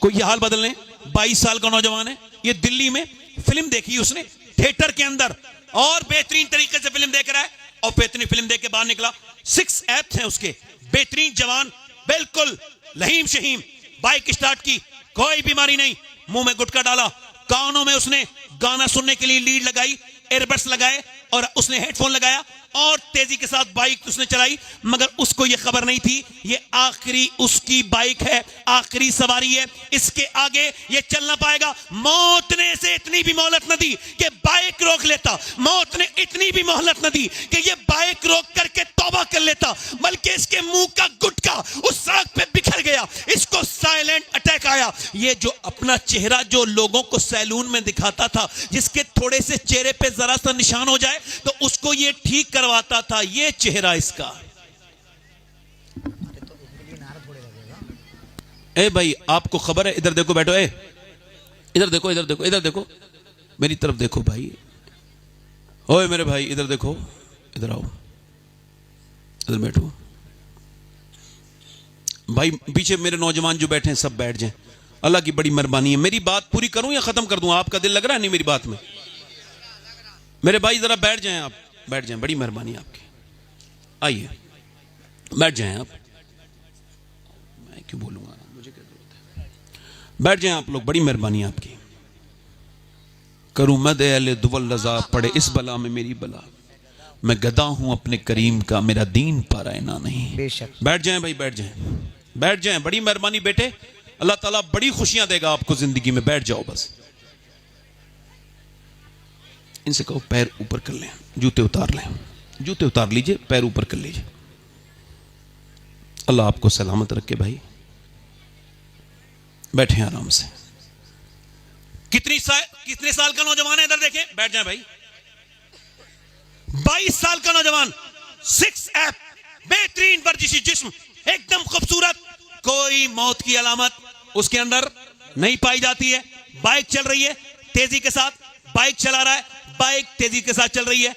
कोई ये हाल बदल लें? 22 साल का नौजवान है, ये दिल्ली में फिल्म देखी उसने थिएटर के अंदर और बेहतरीन तरीके से फिल्म देख रहा है और बेहतरीन फिल्म देख के बाहर निकला। 6 ऐप्स हैं उसके, बेहतरीन जवान, बिल्कुल लहीम शहीम, बाइक स्टार्ट की, कोई बीमारी नहीं, मुंह में गुटखा डाला, कानों में उसने गाना सुनने के लिए लीड लगाई, एयरबड्स लगाए और उसने हेडफोन लगाया और तेजी के साथ बाइक उसने चलाई। मगर उसको यह खबर नहीं थी ये आखिरी उसकी बाइक है, आखिरी सवारी है, इसके आगे ये चल ना पाएगा। मौत ने इसे इतनी भी मोहलत न दी कि बाइक रोक लेता, मौत ने इतनी भी मोहलत न दी कि ये बाइक रोक करके तौबा कर लेता, बल्कि इसके मुंह का गुटखा उस सड़क पे बिखर गया, इसको साइलेंट अटैक आया। ये जो अपना चेहरा जो लोगों को सैलून में दिखाता था, जिसके थोड़े से चेहरे पे जरा सा निशान हो जाए तो उसको ये ठीक करवाता था, ये चेहरा इसका। ए भाई आपको खबर है? इधर देखो, बैठो, इधर देखो, इधर देखो, इधर देखो, मेरी तरफ देखो भाई, ओए मेरे भाई इधर देखो, इधर आओ, इधर बैठो भाई। पीछे मेरे नौजवान जो बैठे हैं सब बैठ जाएं, अल्लाह की बड़ी मेहरबानी है। मेरी बात पूरी करूं या खत्म कर दूं? आपका दिल लग रहा है नहीं मेरी बात में? मेरे भाई जरा बैठ जाएं, आप बैठ जाएं, बड़ी मेहरबानी आपकी। आइए बैठ जाएं आप, मैं क्यों बोलूंगा, मुझे क्या जरूरत है, बैठ जाएं आप लोग, बड़ी मेहरबानी आपकी। करूं मद अहले दुवल रज़ा, पड़े इस बला में मेरी बला, मैं गदा हूं अपने करीम का, मेरा दीन पर आईना नहीं। बेशक बैठ जाएं भाई, बैठ जाएं, बैठ जाएं, बड़ी मेहरबानी बेटे, अल्लाह ताला बड़ी खुशियां देगा आपको जिंदगी में। बैठ जाओ बस। इनसे कहो पैर ऊपर कर लें, जूते उतार लें, जूते उतार लीजिए, पैर ऊपर कर लीजिए। अल्लाह आपको सलामत रखे भाई, बैठे आराम से। कितने साल का नौजवान है? इधर देखें, बैठ जाए भाई। 22 साल का नौजवान, 6 ऐप, बेहतरीन वर्जिशी जिस्म, एकदम खूबसूरत, कोई मौत की अलामत उसके अंदर नहीं पाई जाती है। बाइक चल रही है तेजी के साथ, बाइक चला रहा है, बाइक तेजी के साथ चल रही है,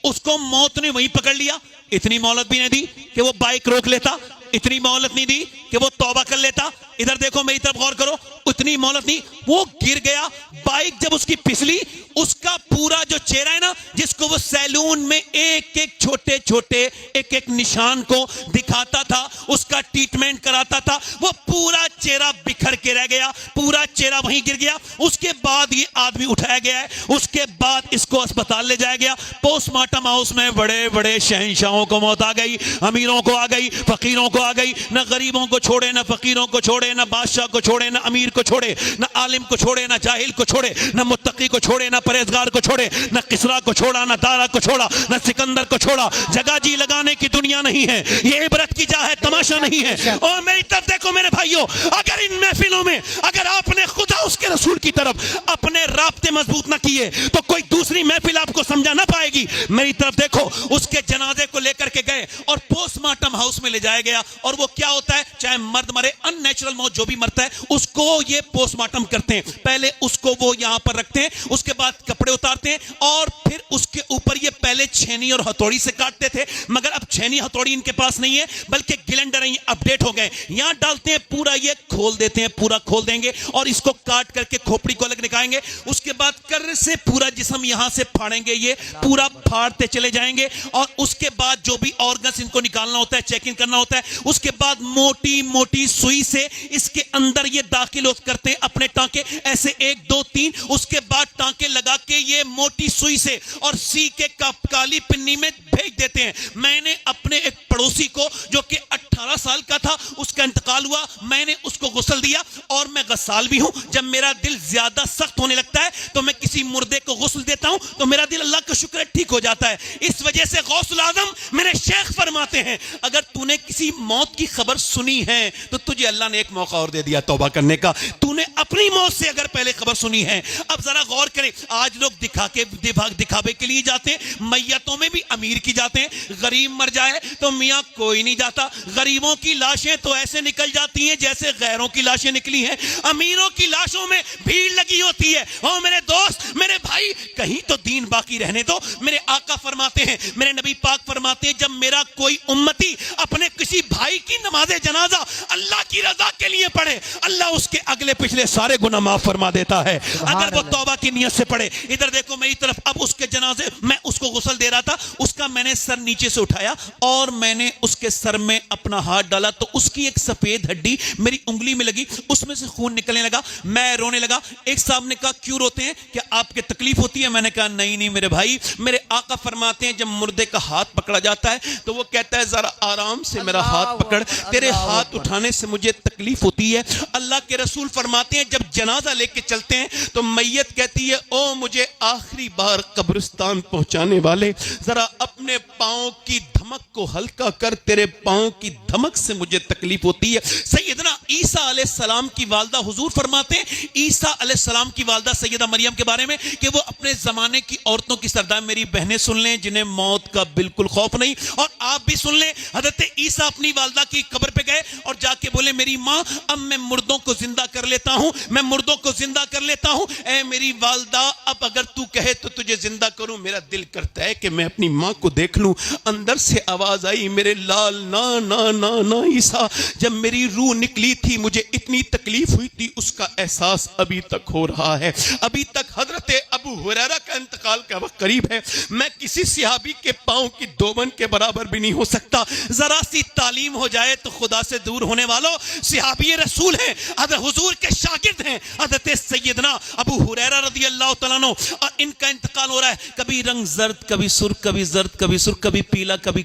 उसको मौत ने वहीं पकड़ लिया। इतनी मोहलत भी नहीं दी कि वो बाइक रोक लेता, इतनी मोहलत नहीं दी कि वो तौबा कर लेता। इधर देखो, मेरी तरफ गौर करो, उतनी मोहलत नहीं, वो गिर गया। बाइक जब उसकी फिसली, उसका पूरा जो चेहरा है ना, जिसको को वो सैलून में एक एक छोटे छोटे एक एक निशान को दिखाता था, उसका ट्रीटमेंट कराता था। वो पूरा चेहरा बिखर के रह गया, पूरा चेहरा वहीं गिर गया। उसके बाद ये आदमी उठाया गया है, उसके बाद इसको अस्पताल ले जाया गया। पोस्टमार्टम हाउस में बड़े बड़े शहंशाहों को मौत आ गई, अमीरों को आ गई, फकीरों को आ गई। न गरीबों को छोड़े, न फकीरों को छोड़े, न बादशाह को छोड़े, न अमीर को छोड़े, न आलिम को छोड़े, न जाहिल को छोड़े, न मुत्तकी को छोड़े, न परहेजगार को छोड़े, न किसरा को छोड़ा, न दारा को छोड़ा, न सिकंदर को छोड़ा। जगह जी लगाने की दुनिया नहीं है, ये इबरत की जा है, तमाशा नहीं है। और मेरी तरफ देखो मेरे भाइयों, अगर इन महफिलों में अगर आपने खुदा उसके रसूल की तरफ अपने राब्ते मजबूत न किए तो कोई दूसरी महफिल आपको समझा ना पाएगी। मेरी तरफ देखो, उसके जनाजे को लेकर के गए और पोस्टमार्टम हाउस में ले जाया गया। और वो क्या होता है, चाहे मर्द मरे, अननेचुरल मौत जो भी मरता है उसको ये पोस्टमार्टम करते हैं। पहले उसको वो यहां पर रखते हैं, उसके बाद कपड़े उतारते हैं और फिर उसके ऊपर ये पहले छेनी और हथौड़ी से काटते थे, मगर अब छेनी हथौड़ी इनके पास नहीं है, बल्कि गिलेंडर अपडेट हो गए। यहां डालते हैं, पूरा ये खोल देते हैं, पूरा खोल देंगे और इसको काट करके खोपड़ी को अलग निकालेंगे। उसके बाद कर्र से पूरा जिस्म यहां से फाड़ेंगे, ये पूरा फाड़ते चले जाएंगे। और उसके बाद जो भी ऑर्गन्स इनको निकालना होता है, चेकिंग करना होता है, उसके बाद मोटी मोटी सुई से इसके अंदर ये दाखिल करते हैं अपने टांके, ऐसे 1 2 3। उसके बाद टांके लगा के ये मोटी सुई से और सी के काली पिन्नी में भेज देते हैं। मैंने अपने एक पड़ोसी को जो कि 18 साल का था, उसका इंतकाल हुआ, मैंने उसको गुस्ल दिया। और मैं गस्साल भी हूं, जब मेरा दिल ज्यादा सख्त होने लगता है तो मैं किसी मुर्दे को गुस्ल देता हूं तो मेरा दिल अल्लाह का शुक्र है ठीक हो जाता है। इस वजह से गौसुल आजम मेरे शेख फरमाते हैं, अगर तूने किसी मौत की खबर सुनी है तो तुझे अल्लाह ने एक मौका और दे दिया तौबा करने का। तूने अपनी मौत से अगर पहले खबर सुनी है। अब जरा गौर करें, आज लोग दिखावे के लिए जाते हैं, मैयतों में भी अमीर की जाते हैं, गरीब मर जाए तो मियां कोई नहीं जाता। गरीबों की लाशें तो ऐसे निकल जाती हैं जैसे गैरों की लाशें निकली हैं, अमीरों की लाशों में भीड़ लगी होती है। ओ मेरे दोस्त, मेरे भाई, कहीं तो दीन बाकी रहने दो। मेरे आका फरमाते हैं, मेरे नबी पाक फरमाते हैं, जब मेरा कोई उम्मती अपने किसी भाई की नमाज़े जनाजा अल्लाह की रजा के लिए पढ़े, अल्लाह उसके अगले पिछले सारे गुनाह माफ फरमा देता है, अगर वो तौबा की नियत से पढ़े। इधर देखो मेरी तरफ, अब उसके जनाजे, मैं उसको गुस्ल दे रहा था, उसका मैंने सर नीचे से उठाया और मैंने उसके सर में अपना हाथ डाला तो उसकी एक सफेद हड्डी मेरी उंगली में लगी, उसमें से खून निकलने लगा। मैं रोने लगा। एक साहब ने कहा, क्यों रोते हैं, क्या आपके तकलीफ होती है? मैंने कहा, नहीं नहीं मेरे भाई, मेरे आका फरमाते हैं जब मुर्दे का हाथ पकड़ा जाता है तो वो कहता है जरा आराम से मेरा हाथ पकड़, तेरे हाथ उठाने से मुझे तकलीफ होती है। अल्लाह के रसूल फरमाते हैं जब जनाजा लेके चलते हैं तो मैयत कहती है, ओ मुझे आखिरी बार कब्रिस्तान पहुंचाने वाले, जरा अपने पांव की धमक को हल्का कर, तेरे पांव की धमक से मुझे तकलीफ होती है। सैयदना ईसा अलैहिस्सलाम की वालदा हुजूर फरमाते हैं, ईसा अलैहिस्सलाम की वालदा सैयदा मरियम के बारे में कि वो अपने जमाने की औरतों की सरदार, मेरी बहनें सुन लें जिन्हें मौत का बिल्कुल खौफ नहीं, और आप भी सुन लें, हजरत ईसा अपनी वालदा की कब्र पे गए और जाके बोले, मेरी माँ अब मैं मुर्दों को जिंदा कर लेता हूं, मैं मुर्दों को जिंदा कर लेता हूं। ऐ मेरी वालदा, अब अगर तू कहे तो तुझे जिंदा करूं, मेरा दिल करता है कि मैं अपनी माँ को देख लूं। अंदर से आवाज आई, मेरे लाल ना ना ना ना ईसा, जब मेरी रूह निकली थी मुझे इतनी तकलीफ हुई थी, उसका एहसास अभी तक हो रहा है। अभी तक हजरत अबू हुरैरा का इंतकाल का वक्त करीब है, मैं किसी सहाबी के पांव की दोबन के बराबर भी नहीं हो सकता। जरा सी तालीम हो जाए तो खुदा से दूर होने वालों, सहाबी रसूल हैं, हजरत हुजूर के शागिर्द हैं, हजरत सैयदना अबू हुरैरा रज़ियल्लाहु तआला अन्हु, और इनका इंतकाल हो रहा है। कभी रंग जर्द, कभी सुर्ख, कभी जर्द, कभी सुर्ख, कभी पीला, कभी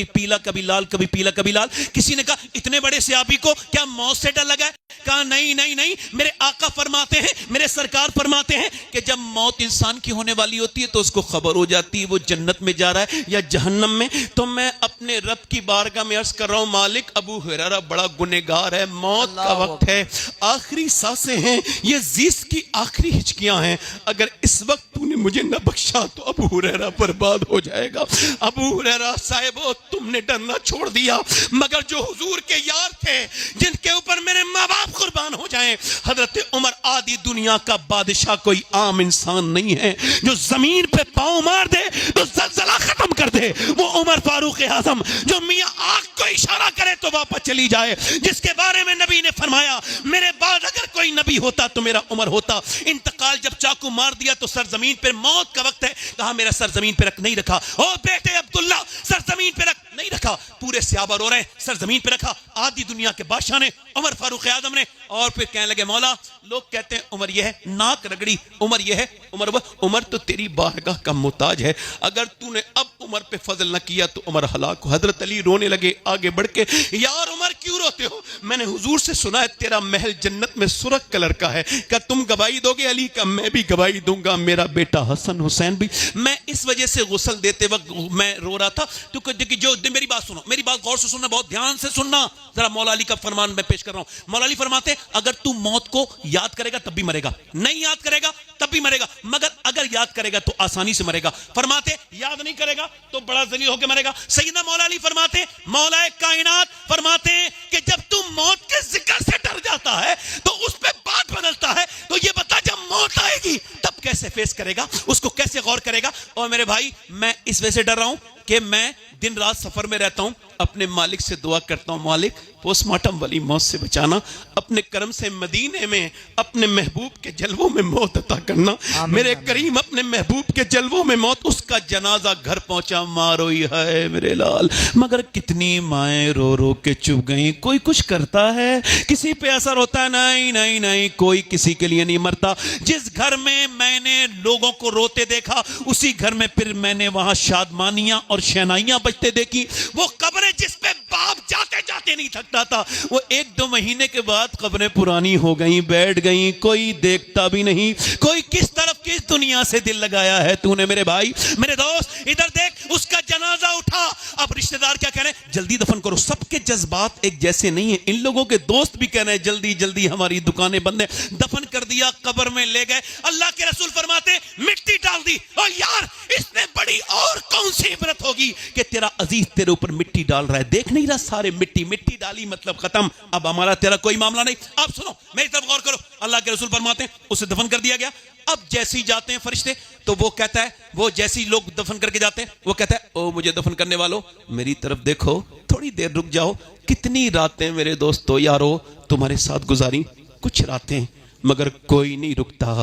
पीला, कभी लाल, कभी पीला, कभी लाल। किसी ने कहा, इतने बड़े सहाबी को क्या मौत से डर लगा है? कहा, नहीं नहीं नहीं, मेरे आका फरमाते हैं, मेरे सरकार फरमाते हैं कि जब मौत इंसान की होने वाली होती है तो उसको खबर हो जाती है वो जन्नत में जा रहा है या जहन्नम में। तो मैं अपने रब की बारगाह में अर्ज कर रहा हूं, मालिक, अबू हुरैरा बड़ा गुनहगार है, मौत का वक्त है, आखिरी सांसें हैं, ये जीस की आखिरी हिचकियां हैं, अगर इस वक्त तूने मुझे न बख्शा तो अबू हुरैरा बर्बाद हो जाएगा। अबू हुरैरा साहिबो, तुमने डरना छोड़ दिया, मगर जो हुजूर के यार थे, जिनके ऊपर मेरे माँ बाप कुर्बान हो जाएं, हजरत उमर, आदि दुनिया का बादशाह कोई आम इंसान नहीं है, जो जमीन पे पांव मार दे तो जलजला खत्म कर दे, वो उमर फारूक आजम, जो मियां आग को इशारा करे तो वापस चली जाए, जिसके बारे में नबी ने फरमाया, मेरे बाद अगर कोई नबी होता तो मेरा उमर होता। इंतकाल जब चाकू मार दिया तो सर जमीन पे फिर मौत का वक्त है, कहा मेरा सर जमीन पे रख, नहीं रखा। ओ बेटे अब्दुल्ला, सर जमीन पे रख, नहीं रखा। पूरे सहाबा रो रहे हैं, सर जमीन पे रखा। आधी दुनिया के बादशाह ने, उमर फारूक आजम ने, और फिर कहने लगे मौला, लोग कहते हैं उमर ये है, नाक रगड़ी, उमर ये है, उमर वो। उमर तो तेरी बारगाह का मुताज है, अगर तूने अब उमर पे फजल न किया तो उमर हलाक हो। हजरत अली रोने लगे आगे बढ़ के, यार उमर क्यों रोते हो? मैंने हुजूर से सुना है तेरा महल जन्नत में सुर्ख कलर का है, क्या तुम गवाही दोगे? अली का मैं भी गवाही दूंगा, मेरा बेटा हसन हुसैन भी। मैं इस वजह से गुस्ल देते वक्त मैं रो रहा था, क्योंकि जो मेरी बात सुनो, मेरी बात गौर से सुनना, बहुत ध्यान से सुनना जरा। मौला अली का फरमान मैं पेश कर रहा हूं। मौला अली फरमाते, अगर तू मौत को याद करेगा तब भी मरेगा, नहीं याद करेगा तब भी मरेगा, मगर अगर याद करेगा तो आसानी से मरेगा। फरमाते याद नहीं करेगा तो बड़ा जलील होकर मरेगा। सैयदना मौला अली फरमाते, मौलाए कायनात फरमाते हैं कि जब तू मौत के जिक्र से डर जाता है तो उस पे बात बदलता है। तो ये बता, जब मौत आएगी तब कैसे फेस करेगा, उसको कैसे गौर करेगा? और मेरे भाई, मैं इस वजह से डर रहा हूं कि मैं दिन रात सफर में रहता हूं, अपने मालिक से दुआ करता हूं, मालिक पोस्टमार्टम वाली मौत से बचाना, अपने करम से मदीने में अपने महबूब के जलवों में मौत अता करना। मेरे करीम अपने महबूब के जलवों में मौत, उसका जनाजा घर पहुंचा, मारो ही है मेरे लाल। मगर कितनी माएं रो रो के चुप गई। कोई कुछ करता है, किसी पे असर होता है? नहीं नहीं नहीं, कोई किसी के लिए नहीं मरता। जिस घर में मैंने लोगों को रोते देखा, उसी घर में फिर मैंने वहां शादमानियां और शहनाइयां बजते देखी। वो कब्रें जिस पे बाप जाते जाते नहीं थकता था, वो 1-2 महीने के बाद कब्रें पुरानी हो गई, बैठ गई, कोई देखता भी नहीं। कोई किस तरफ किस दुनिया से दिल लगाया है तूने मेरे भाई, मेरे दोस्त? इधर देख, उसका जनाजा उठा। अब रिश्तेदार क्या कह रहे हैं? जल्दी दफन करो। सबके जज्बात एक जैसे नहीं है। इन लोगों के दोस्त भी कह रहे हैं जल्दी जल्दी, हमारी दुकानें बंद है। दफन कर दिया, कब्र में ले गए। अल्लाह के रसूल फरमाते, मिट्टी डाल दी। और यार, इसने बड़ी और कौन सी इबरत होगी कि तेरा अजीज तेरे ऊपर मिट्टी डाल रहा है। देख नहीं रहा, सारे मिट्टी मिट्टी डाली, मतलब खत्म। अब हमारा तेरा कोई मामला नहीं। आप सुनो, मेरी तरफ गौर करो। अल्लाह के रसूल फरमाते हैं, उसे दफन कर दिया गया। अब जैसे ही जाते हैं फरिश्ते, तो वो कहता है, वो जैसे ही लोग दफन करके जाते हैं, वो कहता है, ओ मुझे दफन करने वालों, मेरी तरफ देखो, थोड़ी देर रुक जाओ। कितनी रातें मेरे दोस्तों यारो तुम्हारे साथ गुजारी, कुछ रातें, मगर कोई नहीं रुकता,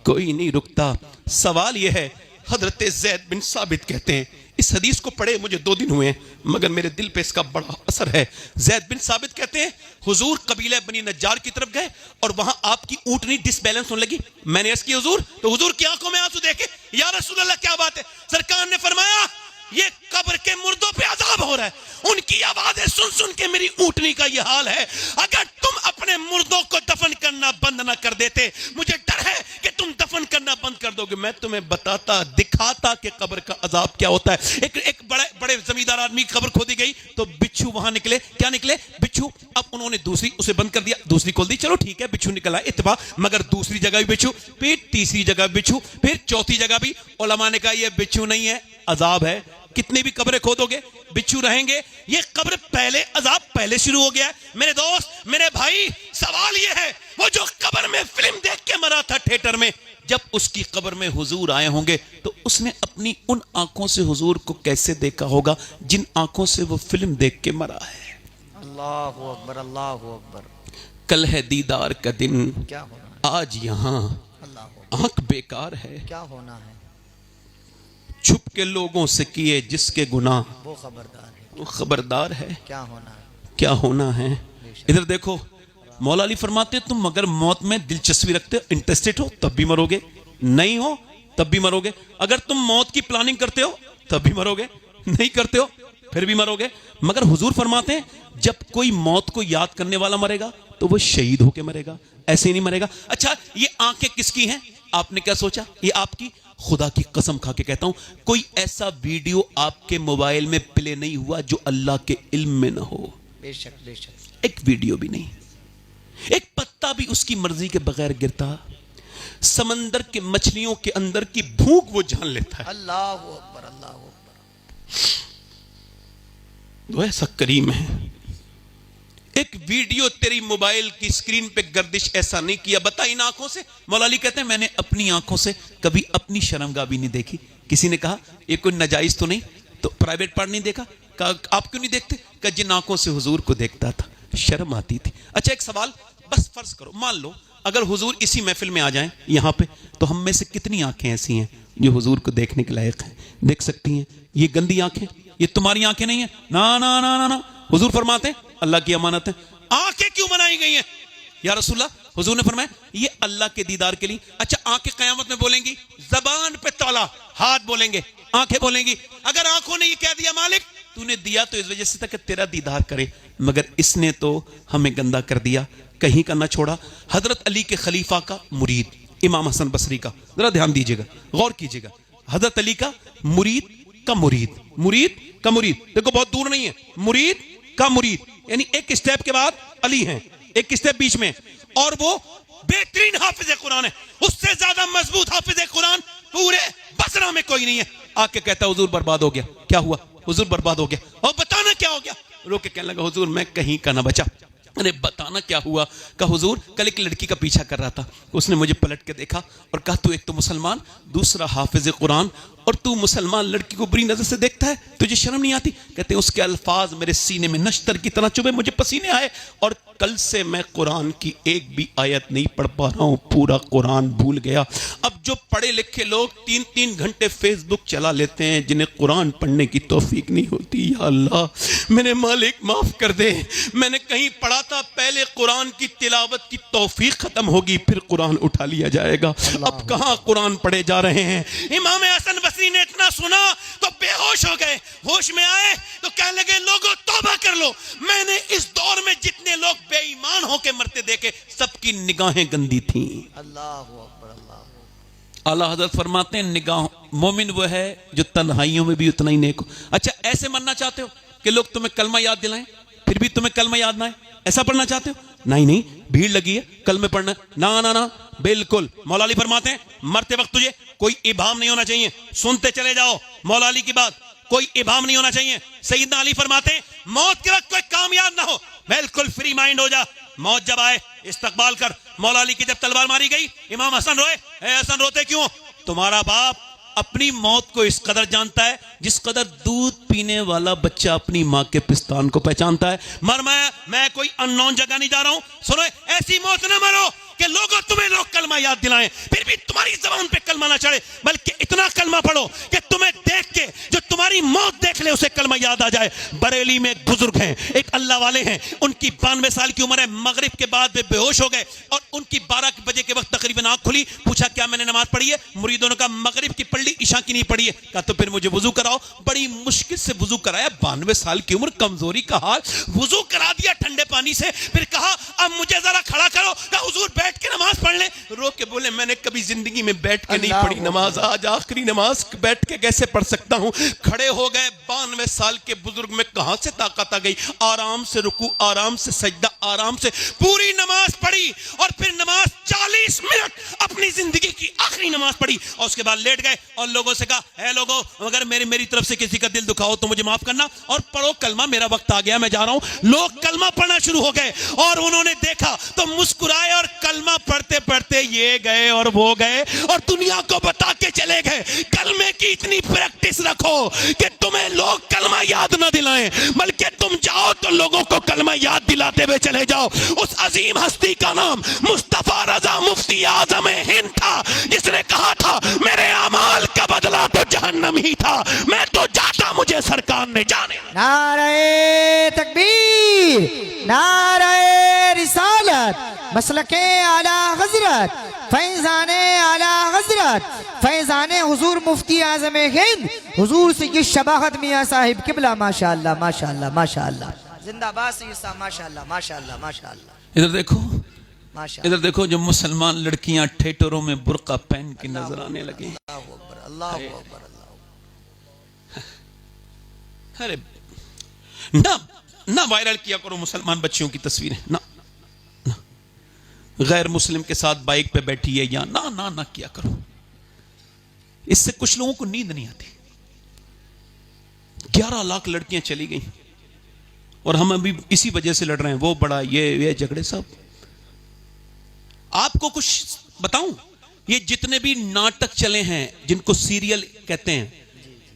कोई नहीं रुकता। सवाल यह है, हजरत ज़ैद बिन साबित कहते हैं, इस हदीस को पढ़े मुझे 2 दिन हुए, मगर मेरे दिल पे इसका बड़ा असर है। ज़ैद बिन साबित कहते हैं, हुजूर कबीला बनी नज्जार की तरफ गए और वहां आपकी ऊंटनी डिसबैलेंस होने लगी। मैंने अर्ज़ की हुजूर, तो हुजूर की आंखों में आंसू देखे, या रसूल अल्लाह क्या बात है? सरकार ने फरमाया, ये कब्र के मुर्दों पे अजाब हो रहा है, उनकी आवाजें सुन सुन के मेरी ऊंटनी का ये हाल है। अगर तुम अपने मुर्दों को दफन करना बंद ना कर देते, मुझे डर है कि तुम दफन करना बंद कर दोगे। मैं तुम्हें बताता, दिखाता कि कब्र का अजाब क्या होता है। एक बड़े जमींदार आदमी की कब्र खोदी गई तो बिच्छू वहां निकले। क्या निकले? बिच्छू। अब उन्होंने दूसरी, उसे बंद कर दिया, दूसरी खोल दी, चलो ठीक है, बिच्छू निकला, इत्तेफाक। मगर दूसरी जगह भी बिच्छू, फिर तीसरी जगह बिच्छू, फिर चौथी जगह भी। उलमा ने कहा, यह बिच्छू नहीं है, अजाब है। कितनी भी कब्रें खोदोगे बिच्छू रहेंगे। ये कब्र पहले, अजाब पहले शुरू हो गया है। मेरे दोस्त, मेरे भाई, सवाल ये है, वो जो कब्र में फिल्म देख के मरा था थिएटर में, जब उसकी कब्र में हुजूर आए होंगे तो उसने अपनी उन आंखों से हुजूर को कैसे देखा होगा जिन आंखों से वो फिल्म देख के मरा है। अल्लाहु अकबर, अल्लाहु अकबर। कल है दीदार का दिन, क्या होना है? आज यहाँ आंख बेकार है, क्या होना है? छुप के लोगों से किए जिसके गुनाह, वो खबरदार है, वो खबरदार है। क्या होना है? क्या होना है? इधर देखो, मौला अली फरमाते, तुम अगर मौत में दिलचस्पी रखते हो, इंटरेस्टेड हो, तब भी मरोगे, नहीं हो तब भी मरोगे। अगर तुम मौत की प्लानिंग करते हो तब भी मरोगे, नहीं करते हो फिर भी मरोगे। मगर हुजूर फरमाते हैं, जब कोई मौत को याद करने वाला मरेगा तो वो शहीद होके मरेगा, ऐसे ही नहीं मरेगा। अच्छा, ये आंखें किसकी हैं? आपने क्या सोचा ये आपकी? खुदा की कसम खा के कहता हूं, कोई ऐसा वीडियो आपके मोबाइल में प्ले नहीं हुआ जो अल्लाह के इल्म में ना हो। बेशक बेशक, एक वीडियो भी नहीं, एक पत्ता भी उसकी मर्जी के बगैर गिरता। समंदर के मछलियों के अंदर की भूख वो जान लेता है। अल्लाहु अकबर, अल्लाहु अकबर। वो ऐसा करीम है। एक वीडियो तेरी मोबाइल की स्क्रीन पे गर्दिश ऐसा नहीं किया, बता इन आंखों से। मौला अली कहते हैं, मैंने अपनी आंखों से कभी अपनी शर्मगाह भी नहीं देखी। किसी ने कहा ये कोई नाजायज तो नहीं, तो प्राइवेट पार्ट नहीं देखा? आप क्यों नहीं देखते? कि जिन आंखों से हुजूर को देखता था शर्म आती थी। अच्छा, एक सवाल, बस फर्ज करो, मान लो अगर हुजूर इसी महफिल में आ जाएं यहाँ पे, तो हम में से कितनी आंखें ऐसी हैं जो हुजूर को देखने के लायक हैं, देख सकती हैं? ये गंदी आंखें, ये तुम्हारी आंखें नहीं है। ना ना ना ना ना, हुजूर फरमाते हैं अल्लाह की अमानत है। आंखें क्यों बनाई गई हैं या रसूलल्लाह? हुजूर ने फरमाया ये अल्लाह के दीदार के लिए। अच्छा, आंखें कयामत में बोलेंगी, जबान पे तौला, हाथ बोलेंगे, आंखें बोलेंगी। अगर आंखों ने ये कह दिया मालिक तूने दिया तो इस वजह से था कि तेरा दीदार करे, मगर इसने तो हमें गंदा कर दिया, कहीं का ना छोड़ा। हजरत अली के खलीफा का मुरीद इमाम हसन बसरी का, जरा ध्यान दीजिएगा, गौर कीजिएगा, हजरत अली का मुरीद का मुरीद, मुरीद का मुरीद, देखो बहुत दूर नहीं है, मुरीद का मुरीद, यानी एक स्टेप के बाद अली हैं, एक स्टेप बीच में, और वो बेहतरीन हाफिज कुरान है, उससे ज्यादा मजबूत हाफिज कुरान पूरे बसरा में कोई नहीं है। आके कहता हुजूर बर्बाद हो गया। क्या हुआ? हुजूर बर्बाद हो गया। और बताना क्या हो गया? रोके कहने लगा हुजूर मैं कहीं का ना बचा। अरे बताना क्या हुआ? कहा हुजूर कल एक लड़की का पीछा कर रहा था, उसने मुझे पलट के देखा और कहा तू एक तो मुसलमान, दूसरा हाफिज कुरान, और तू मुसलमान लड़की को बुरी नजर से देखता है, तुझे शर्म नहीं आती? कहते उसके अल्फाज मेरे सीने में नश्तर की तरह चुभे, मुझे पसीने आए, और कल से मैं कुरान की एक भी आयत नहीं पढ़ पा रहा हूं, पूरा कुरान भूल गया। अब जो पढ़े लिखे लोग 3-3 घंटे फेसबुक चला लेते हैं, जिन्हें कुरान पढ़ने की तौफीक नहीं होती, या अल्लाह मेरे मालिक माफ कर दे। मैंने कहीं पढ़ा था पहले कुरान की तिलावत की तौफीक खत्म होगी फिर कुरान उठा लिया जाएगा। अब कहां कुरान पढ़े जा रहे हैं? इमाम हसन बसरी ने इतना सुना तो बेहोश हो गए, होश में आए तो कहने लगे लोगों तौबा कर लो, मैंने इस दौर में जितने लोग बेईमान होके मरते देखे सबकी निगाहें गंदी थी। आला हजरत फरमाते हैं निगाह मोमिन वो है जो तन्हाइयों में भी उतना ही नेक हो। अच्छा, ऐसे मरना चाहते हो कि लोग तुम्हें कलमा याद दिलाएं फिर भी तुम्हें कलमा याद ना आए, ऐसा पढ़ना चाहते हो? नहीं नहीं, भीड़ लगी है कलमे पढ़ना, ना ना ना, बिल्कुल। मौला अली फरमाते हैं मरते वक्त तुझे कोई इबाम नहीं होना चाहिए, सुनते चले जाओ मौला अली की बात, कोई इबाम नहीं होना चाहिए। सैयदना अली फरमाते हैं मौत के वक्त कोई काम याद ना हो, बिल्कुल फ्री माइंड हो जा, मौत जब आए इस्तकबाल कर। मौला अली की जब तलवार मारी गई इमाम हसन रोए, हसन रोते क्यों? तुम्हारा बाप अपनी मौत को इस कदर जानता है जिस कदर दूध पीने वाला बच्चा अपनी मां के पिस्तान को पहचानता है। मर मैं कोई अननोन जगह नहीं जा रहा हूं, सुनो ऐसी मौत ना मरो कि लोगों तुम्हें लोग कलमा याद दिलाएं फिर भी तुम्हारी जबान पे कलमा ना चढ़े, बल्कि इतना कलमा पढ़ो कि तुम्हें देख के जो तुम्हारी मौत देख ले उसे कलमा याद आ जाए। बरेली में एक बुजुर्ग हैं, एक अल्लाह वाले हैं, उनकी 92 साल की उम्र है, मगरिब के बाद वे बेहोश हो गए और उनकी 12 बजे के वक्त तकरीबन आंख खुली, पूछा क्या मैंने नमाज पढ़ी है? मुरीदों ने कहा मगरिब की पढ़ ली, ईशा की नहीं पढ़ी है। कहा तो फिर मुझे वुजू कराओ। बड़ी मुश्किल से वुजू कराया, 92 साल की उम्र, कमजोरी का हाल, वुजू करा दिया ठंडे पानी से, फिर कहा अब मुझे जरा खड़ा करो। कहा हुजूर बैठ के नमाज पढ़ ले। रो के बोले मैंने कभी जिंदगी में बैठ के नहीं पढ़ी नमाज, आज आखिरी नमाज बैठ के कैसे पढ़ सकता हूं। खड़े हो गए। 92 साल के बुजुर्ग में कहां से ताकत आ गई? आराम से रुकू, आराम से सजदा, आराम से पूरी नमाज पढ़ी और फिर नमाज 40 मिनट अपनी जिंदगी की आखिरी नमाज पढ़ी और उसके बाद लेट गए और लोगों से कहा है लोगों अगर मेरी तरफ से किसी का दिल दुखाओ तो मुझे माफ करना और पढ़ो कलमा, मेरा वक्त आ गया, मैं जा रहा हूं। लोग कलमा पढ़ना शुरू हो गए और उन्होंने देखा तो मुस्कुराए और कलमा पढ़ते पढ़ते ये गए और वो गए और दुनिया को बता के चले गए कलमे की इतनी प्रैक्टिस रखो कि तुम्हें लोग कलमा याद ना दिलाएं, बल्कि तुम जाओ तो लोगों को कलमा याद दिलाते हुए चले जाओ। उस अजीम हस्ती का नाम मुस्तफा रजा मुफ्ती आजम हिंद था, जिसने कहा था मेरे अमाल का बदला तो जहन्नम ही था, मैं तो जाता मुझे सरकार ने जाने। नारे तकबीर, नारे रिसालत, मसलके आला हजरत, फैजाने आला हजरत, फैजाने हुजूर मुफ्ती आजम हिंद हुजूर सैयद शबाहत मियां साहिब किबला, माशाअल्लाह माशाअल्लाह माशाअल्लाह, जिंदाबाद सैयद साहब, माशाअल्लाह माशाअल्लाह माशाअल्लाह। इधर देखो, माशाअल्लाह, इधर देखो जो मुसलमान लड़कियां थिएटरों में बुर्का पहन के नजर आने लगी। अल्लाहू अकबर, अल्लाहू अकबर, अरे ना ना वायरल किया करो मुसलमान बच्चियों की तस्वीरें, ना, ना गैर मुस्लिम के साथ बाइक पे बैठी है या ना ना ना किया करो, इससे कुछ लोगों को नींद नहीं आती। 11 लाख लड़कियां चली गई और हम अभी इसी वजह से लड़ रहे हैं, वो बड़ा ये झगड़े सब। आपको कुछ बताऊं, ये जितने भी नाटक चले हैं जिनको सीरियल कहते हैं,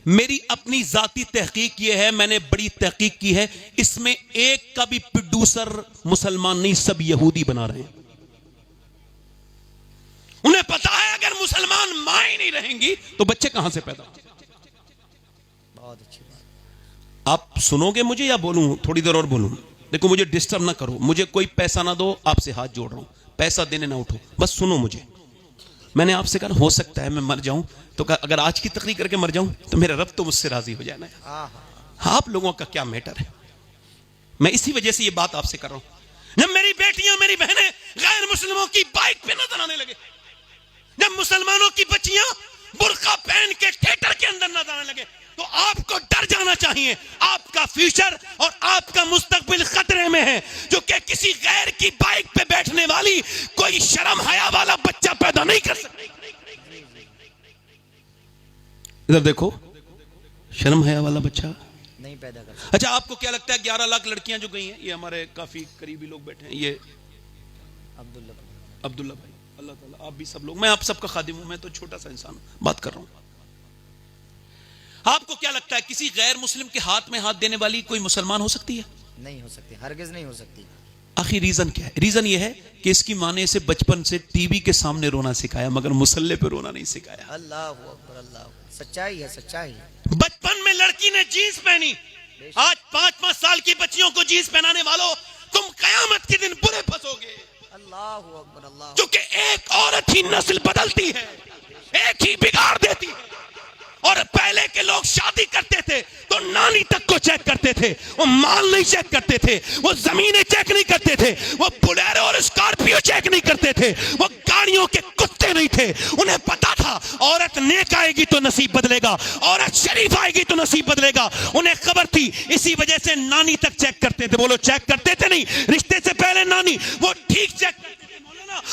मेरी अपनी जाती तहकीक ये है, मैंने बड़ी तहकीक की है, इसमें एक का भी प्रोड्यूसर मुसलमान नहीं, सब यहूदी बना रहे हैं। उन्हें पता है अगर मुसलमान मां ही नहीं रहेंगी तो बच्चे कहां से पैदा होंगे। बहुत अच्छी बात। आप सुनोगे मुझे या बोलूं? थोड़ी देर और बोलूं? देखो मुझे डिस्टर्ब ना करो, मुझे कोई पैसा ना दो, आपसे हाथ जोड़ रहा हूं, पैसा देने ना उठो, बस सुनो मुझे। मैंने आपसे कहा हो सकता है मैं मर जाऊं, तो अगर आज की तकरीर करके मर जाऊं तो मेरा रब तो मुझसे राजी हो जाना है। आप लोगों का क्या मैटर है? मैं इसी वजह से ये बात आपसे कर रहा हूं। जब मेरी बेटियां मेरी बहनें गैर मुसलमानों की बाइक पे नजर आने लगे, जब मुसलमानों की बच्चियां बुर्का पहन के थिएटर के अंदर नजर आने लगे, तो आपको डर जाना चाहिए। आपका फ्यूचर और आपका मुस्तकबिल खतरे में है, जो कि किसी गैर की बाइक पे बैठने वाली कोई शर्म हया वाला बच्चा पैदा नहीं कर सकता। इधर देखो, शर्म हया वाला बच्चा नहीं पैदा कर सकते। अच्छा, आपको क्या लगता है 11 लाख लड़कियां जो गई हैं, ये हमारे काफी करीबी लोग बैठे हैं, ये अब्दुल्ला भाई, अल्लाह ताला आप भी सब लोग, मैं आप सबका खादिम हूं, मैं तो छोटा सा इंसान हूं, बात कर रहा हूं। आपको क्या लगता है किसी गैर मुस्लिम के हाथ में हाथ देने वाली कोई मुसलमान हो सकती है? नहीं हो सकती, हरगिज नहीं हो सकती। आखिर रीजन क्या है? रीजन ये है कि इसकी मां ने इसे बचपन से टीवी के सामने रोना सिखाया, मगर मुसल्ले पे रोना नहीं सिखाया। अल्लाह अकबर, अल्लाह, सच्चाई है, सच्चाई। बचपन में लड़की ने जीन्स पहनी, आज 5-5 साल की बच्चियों को जीन्स पहनाने वालों, तुम कयामत के दिन बुरे फंसोगे। अल्लाह अकबर, अल्लाह। क्योंकि एक औरत ही नस्ल बदलती है, एक ही बिगाड़ देती है। और पहले के लोग शादी करते थे तो नानी तक को चेक करते थे, वो माल नहीं चेक करते थे, वो जमीनें चेक नहीं करते थे, वो बुलेरो और स्कॉर्पियो चेक नहीं करते थे, वो गाड़ियों के कुत्ते नहीं थे। उन्हें पता था औरत नेक आएगी तो नसीब बदलेगा, औरत शरीफ आएगी तो नसीब बदलेगा। उन्हें खबर थी, इसी वजह से नानी तक चेक करते थे। बोलो चेक करते थे नहीं, रिश्ते से पहले नानी वो ठीक चेक करते थे।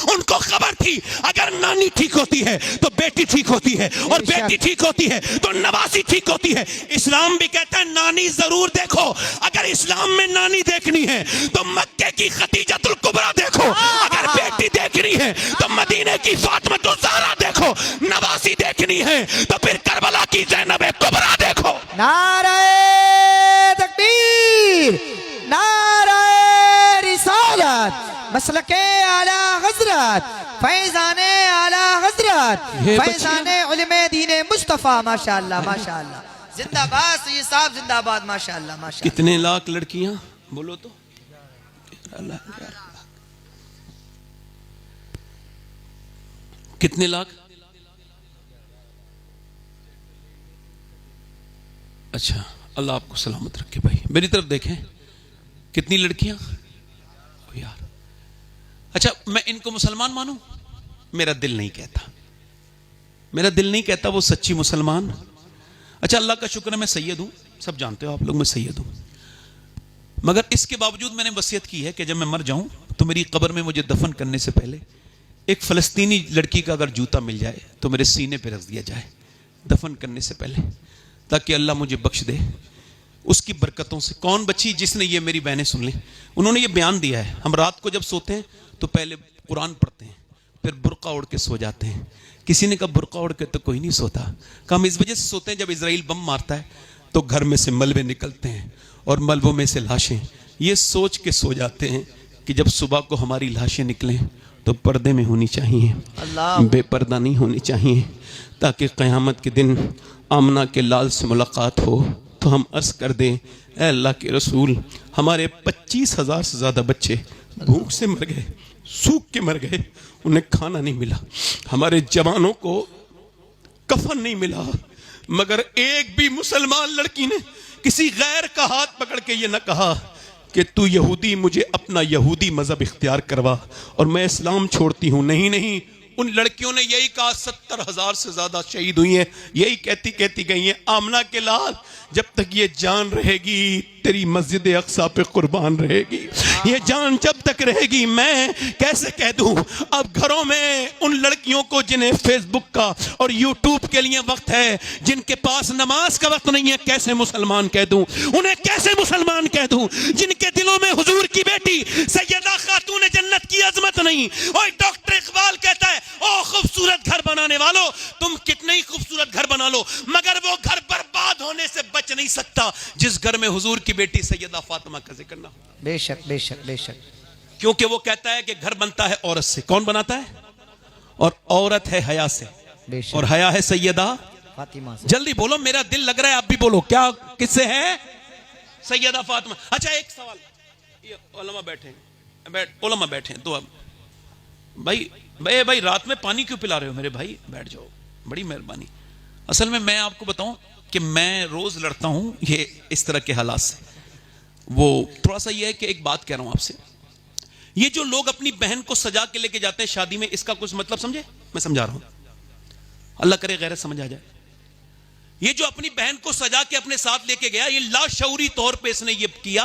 उनको खबर थी अगर नानी ठीक होती है तो बेटी ठीक होती है, और बेटी ठीक होती है तो नवासी ठीक होती है। इस्लाम भी कहता है नानी जरूर देखो। अगर इस्लाम में नानी देखनी है तो मक्के की खदीजतुल कुबरा देखो, अगर बेटी देखनी है तो मदीने की फातिमा ज़हरा देखो, नवासी देखनी है तो फिर करबला की ज़ैनब कुबरा देखो। नारे तकबीर, नारे रिसालत, मसलके आला हजरत, फैजाने आला हजरत, फैजाने उलमे दीने मुस्तफा। माशाअल्लाह, माशाअल्लाह, जिंदाबाद सैयद साहब, जिंदाबाद, माशाअल्लाह, माशाअल्लाह। कितने लाख लड़कियां बोलो तो? 11 लाख। कितने लाख? अच्छा, अल्लाह आपको सलामत रखे भाई। मेरी तरफ देखें, कितनी लड़कियां? ओ यार, अच्छा मैं इनको मुसलमान मानूं? मेरा दिल नहीं कहता, मेरा दिल नहीं कहता वो सच्ची मुसलमान। अच्छा, अल्लाह का शुक्र है मैं सैयद हूं, सब जानते हो आप लोग मैं सैयद हूं, मगर इसके बावजूद मैंने वसीयत की है कि जब मैं मर जाऊं तो मेरी कब्र में मुझे दफन करने से पहले एक फलस्तीनी लड़की का अगर जूता मिल जाए तो मेरे सीने पे रख दिया जाए दफन करने से पहले, ताकि अल्लाह मुझे बख्श दे उसकी बरकतों से। कौन बच्ची जिसने ये मेरी बहनें सुन लें, उन्होंने ये बयान दिया है, हम रात को जब सोते हैं तो पहले कुरान पढ़ते हैं, फिर बुर्का ओढ़ के सो जाते हैं। किसी ने कहा बुर्का ओढ़ के तो कोई नहीं सोता, कहा हम इस वजह से सोते हैं जब इजराइल बम मारता है तो घर में से मलबे निकलते हैं और मलबों में से लाशें, ये सोच के सो जाते हैं कि जब सुबह को हमारी लाशें निकलें तो पर्दे में होनी चाहिए, बेपर्दा नहीं होनी चाहिए, ताकि क़यामत के दिन आमना के लाल से मुलाकात हो तो हम अर्ज कर दें, ऐ अल्लाह के रसूल, हमारे 25,000 से ज़्यादा बच्चे भूख से मर गए, सूख के मर गए, उन्हें खाना नहीं मिला, हमारे जवानों को कफन नहीं मिला, मगर एक भी मुसलमान लड़की ने किसी गैर का हाथ पकड़ के ये न कहा कि तू यहूदी, मुझे अपना यहूदी मजहब इख्तियार करवा और मैं इस्लाम छोड़ती हूं। नहीं नहीं, उन लड़कियों ने यही कहा, 70,000 से ज्यादा शहीद हुई हैं, यही कहती कहती गई हैं, आमना के लाल जब तक ये जान रहेगी तेरी मस्जिद अक्सा पे कुर्बान रहेगी, ये जान जब तक रहेगी। मैं कैसे कह दूं अब घरों में उन लड़कियों को जिन्हें फेसबुक का और यूट्यूब के लिए वक्त है, जिनके पास नमाज का वक्त नहीं है, कैसे मुसलमान कह दूं उन्हें, कैसे मुसलमान कह दूं जिनके दिलों में हुजूर की बेटी सैयदा खातून जन्नत की अजमत नहीं। और डॉक्टर इकबाल कहता है, ओ खूबसूरत घर बनाने वालों, तुम कितने ही खूबसूरत घर बना लो, मगर वो घर बर्बाद होने से बच नहीं सकता जिस घर में हुजूर की बेटी सैयदा फातिमा का जिक्र ना हो। बेशक बेशक बेशक, क्योंकि वो कहता है कि घर बनता है औरत से। कौन बनाता है? और औरत है हया से, बेशक। और हया है सैयदा फातिमा से। जल्दी बोलो, मेरा दिल लग रहा है, आप भी बोलो, क्या किससे है? सैयदा फातिमा। अच्छा एक सवाल, ये उलमा बैठे हैं, उलमा बैठे हैं, तो अब भाई रात में पानी क्यों पिला रहे हो मेरे भाई? बैठ जाओ, बड़ी मेहरबानी। असल में मैं आपको बताऊं कि मैं रोज लड़ता हूं ये इस तरह के हालात से। वो थोड़ा सा ये है कि एक बात कह रहा हूं आपसे, ये जो लोग अपनी बहन को सजा के लेके जाते हैं शादी में, इसका कुछ मतलब समझे? मैं समझा रहा हूं, अल्लाह करे गैरत समझ आ जाए। ये जो अपनी बहन को सजा के अपने साथ लेके गया, ये लाशऊरी तौर पे इसने ये किया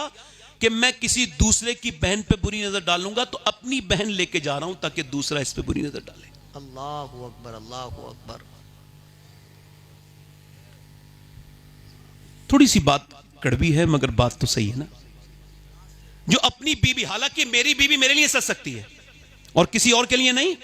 कि मैं किसी दूसरे की बहन पे बुरी नजर डालूंगा, तो अपनी बहन लेके जा रहा हूं ताकि दूसरा इस पे बुरी नजर डाले। अल्लाहु अकबर, अल्लाहु अकबर। थोड़ी सी बात कड़वी है मगर बात तो सही है ना। जो अपनी बीवी, हालांकि मेरी बीवी मेरे लिए सज सकती है और किसी और के लिए नहीं,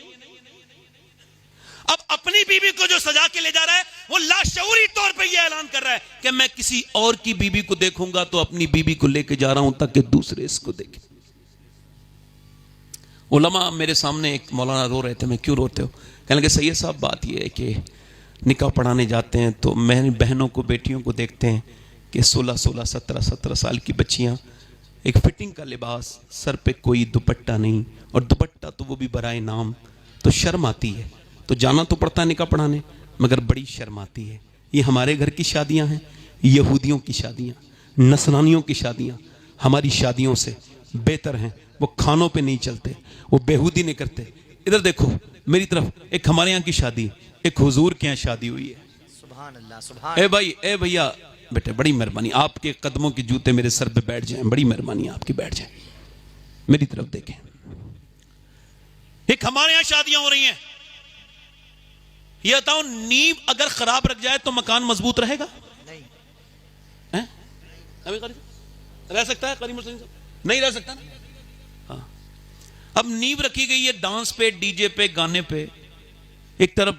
अब अपनी बीवी को जो सजा के ले जा रहा है, वो लाशऊरी तौर पे ये ऐलान कर रहा है कि मैं किसी और की बीवी को देखूंगा तो अपनी बीवी को लेके जा रहा हूं ताकि दूसरे इसको देखे। उलमा मेरे सामने एक मौलाना रो रहे थे, मैं क्यों रोते हो? कहने लगे सैयद साहब बात यह है कि निकाह पढ़ाने जाते हैं तो बहनों को, बेटियों को देखते हैं कि 16-16, 17-17 साल की बच्चियां, एक फिटिंग का लिबास, सर पे कोई दुपट्टा नहीं, और दुपट्टा तो वो भी बराए नाम, तो शर्म आती है। तो जाना तो पड़ता है निकाह पढ़ाने, मगर बड़ी शर्म आती है। ये हमारे घर की शादियां हैं, यहूदियों की शादियां, नसरानियों की शादियां हमारी शादियों से बेहतर हैं। वो खानों पे नहीं चलते, वो बेहूदी नहीं करते। इधर देखो मेरी तरफ, एक हमारे यहाँ की शादी, एक हुजूर के यहाँ शादी हुई है। सुभान अल्लाह, सुभान। ए भैया बेटे, बड़ी मेहरबानी, आपके कदमों के जूते मेरे सर पे बैठ जाएं, बड़ी मेहरबानी आपकी, बैठ जाएं, मेरी तरफ देखें। एक हमारे यहाँ शादियां हो रही हैं, ये बताओ नींव अगर खराब रख जाए तो मकान मजबूत रहेगा? नहीं है? रह सकता है? करीम हुसैन साहब नहीं रह सकता ना। हाँ, अब नींव रखी गई है डांस पे, डीजे पे, गाने पे। एक तरफ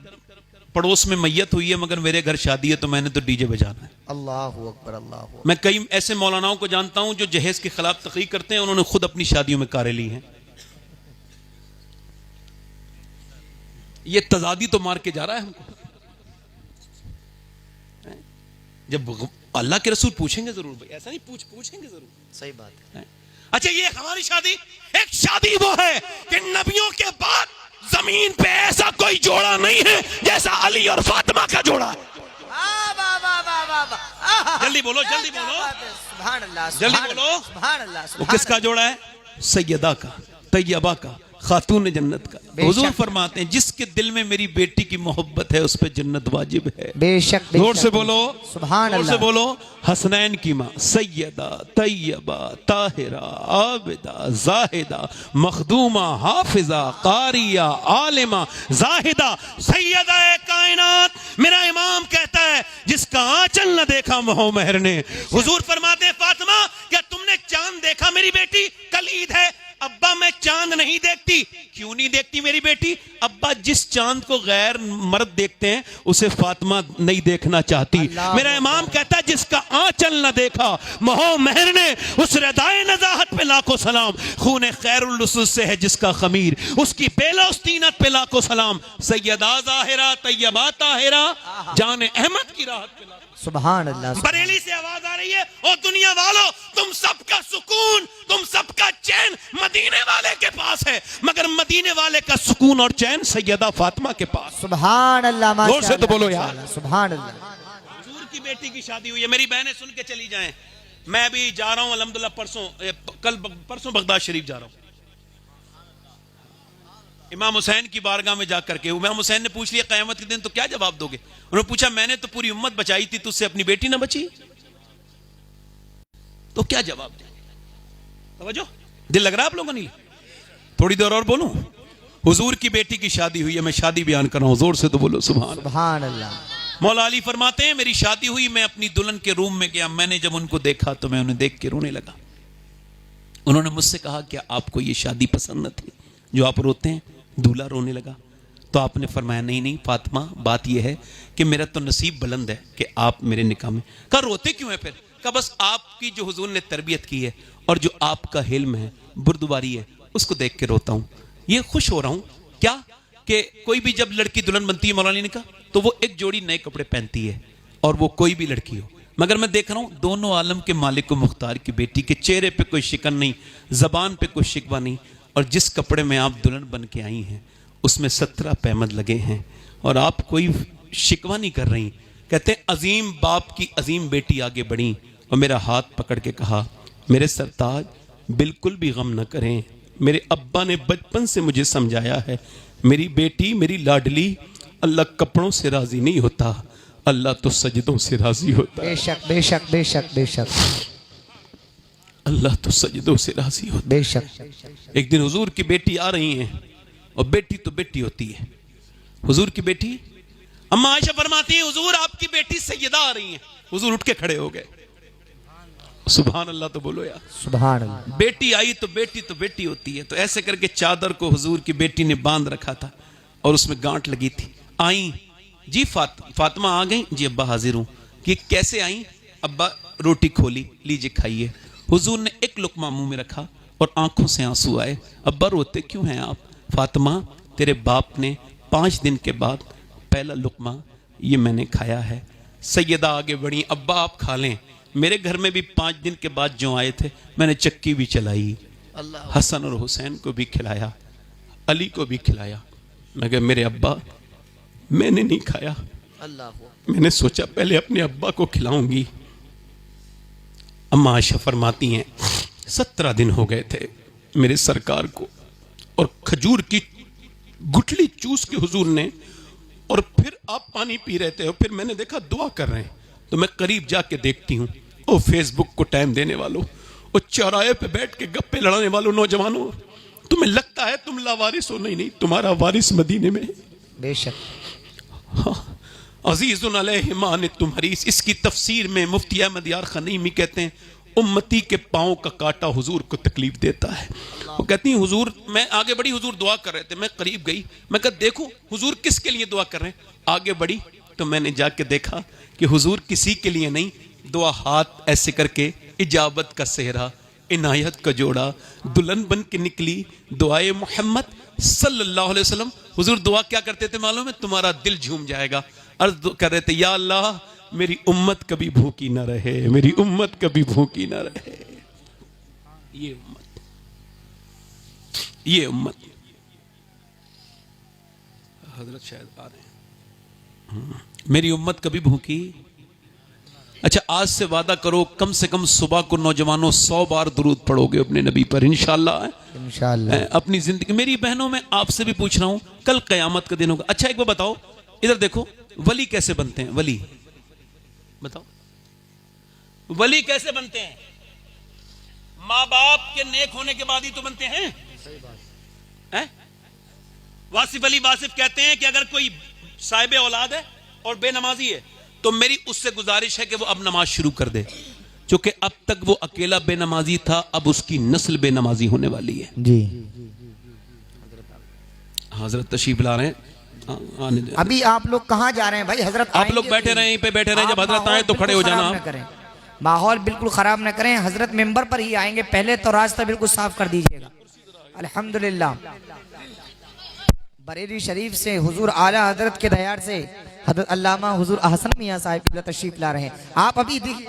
पड़ोस में मैयत हुई है मगर मेरे घर शादी है तो मैंने तो डीजे बजाना है। अल्लाहु अकबर, अल्लाहु। मैं कई ऐसे मौलानाओं को जानता हूं जो जहेज के खिलाफ तकरीर करते हैं, उन्होंने खुद अपनी शादियों में कारें ली हैं। ये तजादी तो मार के जा रहा है हमको। जब अल्लाह के रसूल पूछेंगे जरूर भाई, ऐसा नहीं पूछेंगे जरूर, सही बात है। अच्छा ये हमारी शादी, एक शादी वो है कि नबियों के बाद जमीन पे ऐसा कोई जोड़ा नहीं है जैसा अली और फातिमा का जोड़ा है। जल्दी बोलो, जल्दी बोलो, सुभान अल्लाह, जल्दी बोलो। सुभान अल्लाह। वो किसका जोड़ा है? सैयदा का, तैयबा का, खातून जन्नत का। हुजूर फरमाते हैं जिसके दिल में मेरी बेटी की मोहब्बत है उस पे जन्नत वाजिब है। बेशक। जोर से बोलो, सुभान जोर से अल्लाह। बोलो। हसनैन की माँ सैयदा, तैयबा, ताहिरा, आबिदा, जाहिदा, मखदूमा, हाफिजा, कारिया, आलिमा, जाहिदा, सैयदा कायनात। मेरा इमाम कहता है जिसका आंचल न देखा मोह मेहर ने। हुजूर फरमाते हैं फातिमा क्या तुमने चांद देखा मेरी बेटी? कल ईद है, अब्बा मैं चांद नहीं देखती। क्यों नहीं देखती मेरी बेटी? अब्बा जिस चांद को गैर मर्द देखते हैं उसे फातिमा नहीं देखना चाहती। मेरा इमाम कहता है जिसका आंचल न देखा मोह मेहर ने, उस रदाए नजाहत पे लाखों सलाम। खून खैरुल रसूल से है जिसका खमीर, उसकी बेलौस्तीनत पे लाखों सलाम। सैयदा जाहिरा, तैयबा ताहिरा, जान अहमद की राहत पे लाखों। सुभान अल्लाह। बरेली से आवाज आ रही है, ओ दुनिया वालों तुम सबका सुकून, तुम सबका चैन मदीने वाले के पास है, मगर मदीने वाले का सुकून और चैन सैयदा फातिमा के पास। सुभान अल्लाह। जोर से तो बोलो यार। सुभान अल्लाह। हुजूर की बेटी की शादी हुई है, मेरी बहनें सुन के चली जाएं। मैं भी जा रहा हूं अल्हम्दुलिल्लाह, परसों बगदाद शरीफ जा रहा हूं। इमाम हुसैन की बारगाह में जाकर के इमाम हुसैन ने पूछ लिया क़यामत के दिन तो क्या जवाब दोगे? उन्होंने पूछा मैंने तो पूरी उम्मत बचाई थी, तुझसे अपनी बेटी ना बची, तो क्या जवाब देंगे? समझो, दिल लग रहा है आप लोगों ने? थोड़ी देर और बोलूं? हुजूर की बेटी की शादी हुई है, मैं शादी बयान कर रहा हूं, जोर से तो बोलो सुभान अल्लाह। मौला अली फरमाते हैं मेरी शादी हुई, मैं अपनी दुल्हन के रूम में गया, मैंने जब उनको देखा तो मैं उन्हें देख के रोने लगा। उन्होंने मुझसे कहा क्या आपको ये शादी पसंद न थी जो आप रोते हैं? दूल्हा रोने लगा तो आपने फरमाया नहीं नहीं फातिमा, बात यह है कि मेरा तो नसीब बुलंद है कि आप मेरे निकाह में। कहा रोते क्यों है फिर? कहा बस आपकी जो हुजूर ने तरबियत की है और जो आपका हिल्म है, बुर्दबारी है, उसको देख के रोता हूं। ये खुश हो रहा हूं क्या कि कोई भी जब लड़की दुल्हन बनती है मौलाना ने कहा, तो वो एक जोड़ी नए कपड़े पहनती है, और वो कोई भी लड़की हो। मगर मैं देख रहा हूं दोनों आलम के मालिक को मुख्तार की बेटी के चेहरे पे कोई शिकन नहीं, जबान पे कोई शिकवा नहीं, और जिस कपड़े में आप दुल्हन बन के आई हैं उसमें 17 पैमद लगे हैं, और आप कोई शिकवा नहीं कर रही। कहते हैं अजीम बाप की अजीम बेटी आगे बढ़ी और मेरा हाथ पकड़ के कहा, मेरे सरताज बिल्कुल भी गम न करें, मेरे अब्बा ने बचपन से मुझे समझाया है, मेरी बेटी मेरी लाडली, अल्लाह कपड़ों से राजी नहीं होता, अल्लाह तो सजदों से राजी होता है। बेशक बेशक बेशक बेशक अल्लाह तो सजदों से राजी होता है। बेशक। एक दिन हुजूर की बेटी आ रही हैं, और बेटी तो बेटी होती है। हुजूर की बेटी अम्मा आयशा फरमाती है, हुजूर आपकी बेटी सैयदा आ रही हैं। हुजूर उठ के खड़े हो गए। सुभान अल्लाह तो बोलो यार। सुभान अल्लाह। बेटी आई तो बेटी होती है। तो ऐसे करके चादर को हुजूर की बेटी ने बांध रखा था और उसमें गांठ लगी थी। आई जी फातिमा आ गई जी, अब्बा हाजिर हूं। कि कैसे आई? अब्बा रोटी खोली, लीजिए खाइए। हुजूर ने एक लुकमा मुंह में रखा और आंखों से आंसू आए। अब्बा रोते क्यों हैं आप? फातिमा तेरे बाप ने 5 दिन के बाद पहला लुकमा ये मैंने खाया है। सैयदा आगे बढ़ी, अब्बा आप खा लें, मेरे घर में भी 5 दिन के बाद जो आए थे मैंने चक्की भी चलाई, हसन और हुसैन को भी खिलाया, अली को भी खिलाया, मगर मेरे अब्बा मैंने नहीं खाया। मैंने सोचा पहले अपने अब्बा को खिलाऊंगी। अम्मा आयशा फरमाती हैं 17 दिन हो गए थे मेरे सरकार को, और खजूर की गुठली चूस के हुजूर ने, और फिर आप पानी पी रहे थे, और फिर मैंने देखा दुआ कर रहे हैं। तो मैं करीब जाके देखती हूँ, ओ फेसबुक को टाइम देने वालों, ओ चौराहे पे बैठ के गप्पे लड़ाने वालों, नौजवानों, तुम्हें लगता है तुम लावारिस हो? नहीं, तुम्हारा वारिस मदीने में। बेशक। हाँ, अजीजुन अलैहि मा अनित्तुम हरीस। इसकी तफसीर में मुफ्ती अहमद यार खनीमी कहते हैं उम्मती के पांव का कांटा हुजूर को तकलीफ देता है। वो कहती हैं हुजूर, मैं आगे बढ़ी, हुजूर दुआ कर रहे थे, मैं करीब गई, मैं कहा देखो हुजूर किसके लिए दुआ कर रहे हैं। आगे बढ़ी तो मैंने जाके देखा कि हुजूर किसी के लिए नहीं, दुआ हाथ ऐसे करके इजाबत का सेहरा, इनायत का जोड़ा, दुल्हन बन के निकली, दुआए मोहम्मद सल्लल्लाहु अलैहि वसल्लम। हुजूर दुआ क्या करते थे मालूम है? तुम्हारा दिल झूम जाएगा। अर्ज कर रहे थे, या अल्लाह मेरी उम्मत कभी भूखी ना रहे, मेरी उम्मत कभी भूखी ना रहे। ये उम्मत हजरत शायद आ रहे हैं, मेरी उम्मत कभी भूखी। अच्छा, आज से वादा करो कम से कम सुबह को नौजवानों 100 बार दुरूद पढ़ोगे अपने नबी पर, इंशाअल्लाह। इंशाअल्लाह अपनी जिंदगी। मेरी बहनों, मैं आपसे भी पूछ रहा हूं, कल कयामत का दिन होगा। अच्छा एक बार बताओ, इधर देखो, वली कैसे बनते हैं? वली बताओ, वली कैसे बनते हैं? माँ बाप के नेक होने के बाद ही तो बनते हैं। वासिफ अली वासिफ कहते हैं कि अगर कोई साहिब औलाद है और बेनमाजी है तो मेरी उससे गुजारिश है कि वो अब नमाज शुरू कर दे, क्योंकि अब तक वो अकेला बेनमाजी था, अब उसकी नस्ल बेनमाजी होने वाली है। जी हजरत तशरीफ ला रहे हैं। अभी आप लोग कहाँ जा रहे हैं भाई? हजरत आप लोग बैठे रहे, यहीं पे बैठे रहे, जब हजरत आए तो खड़े हो जाना। माहौल बिल्कुल खराब न करें। हजरत मेंबर पर ही आएंगे, पहले तो रास्ता बिल्कुल साफ कर दीजिएगा। अल्हम्दुलिल्लाह, बरेली शरीफ से हुजूर आला हजरत के दयार से हजरत अल्लामा हुजूर अहसन मियां साहिब तशरीफ ला रहे हैं। आप अभी देखिए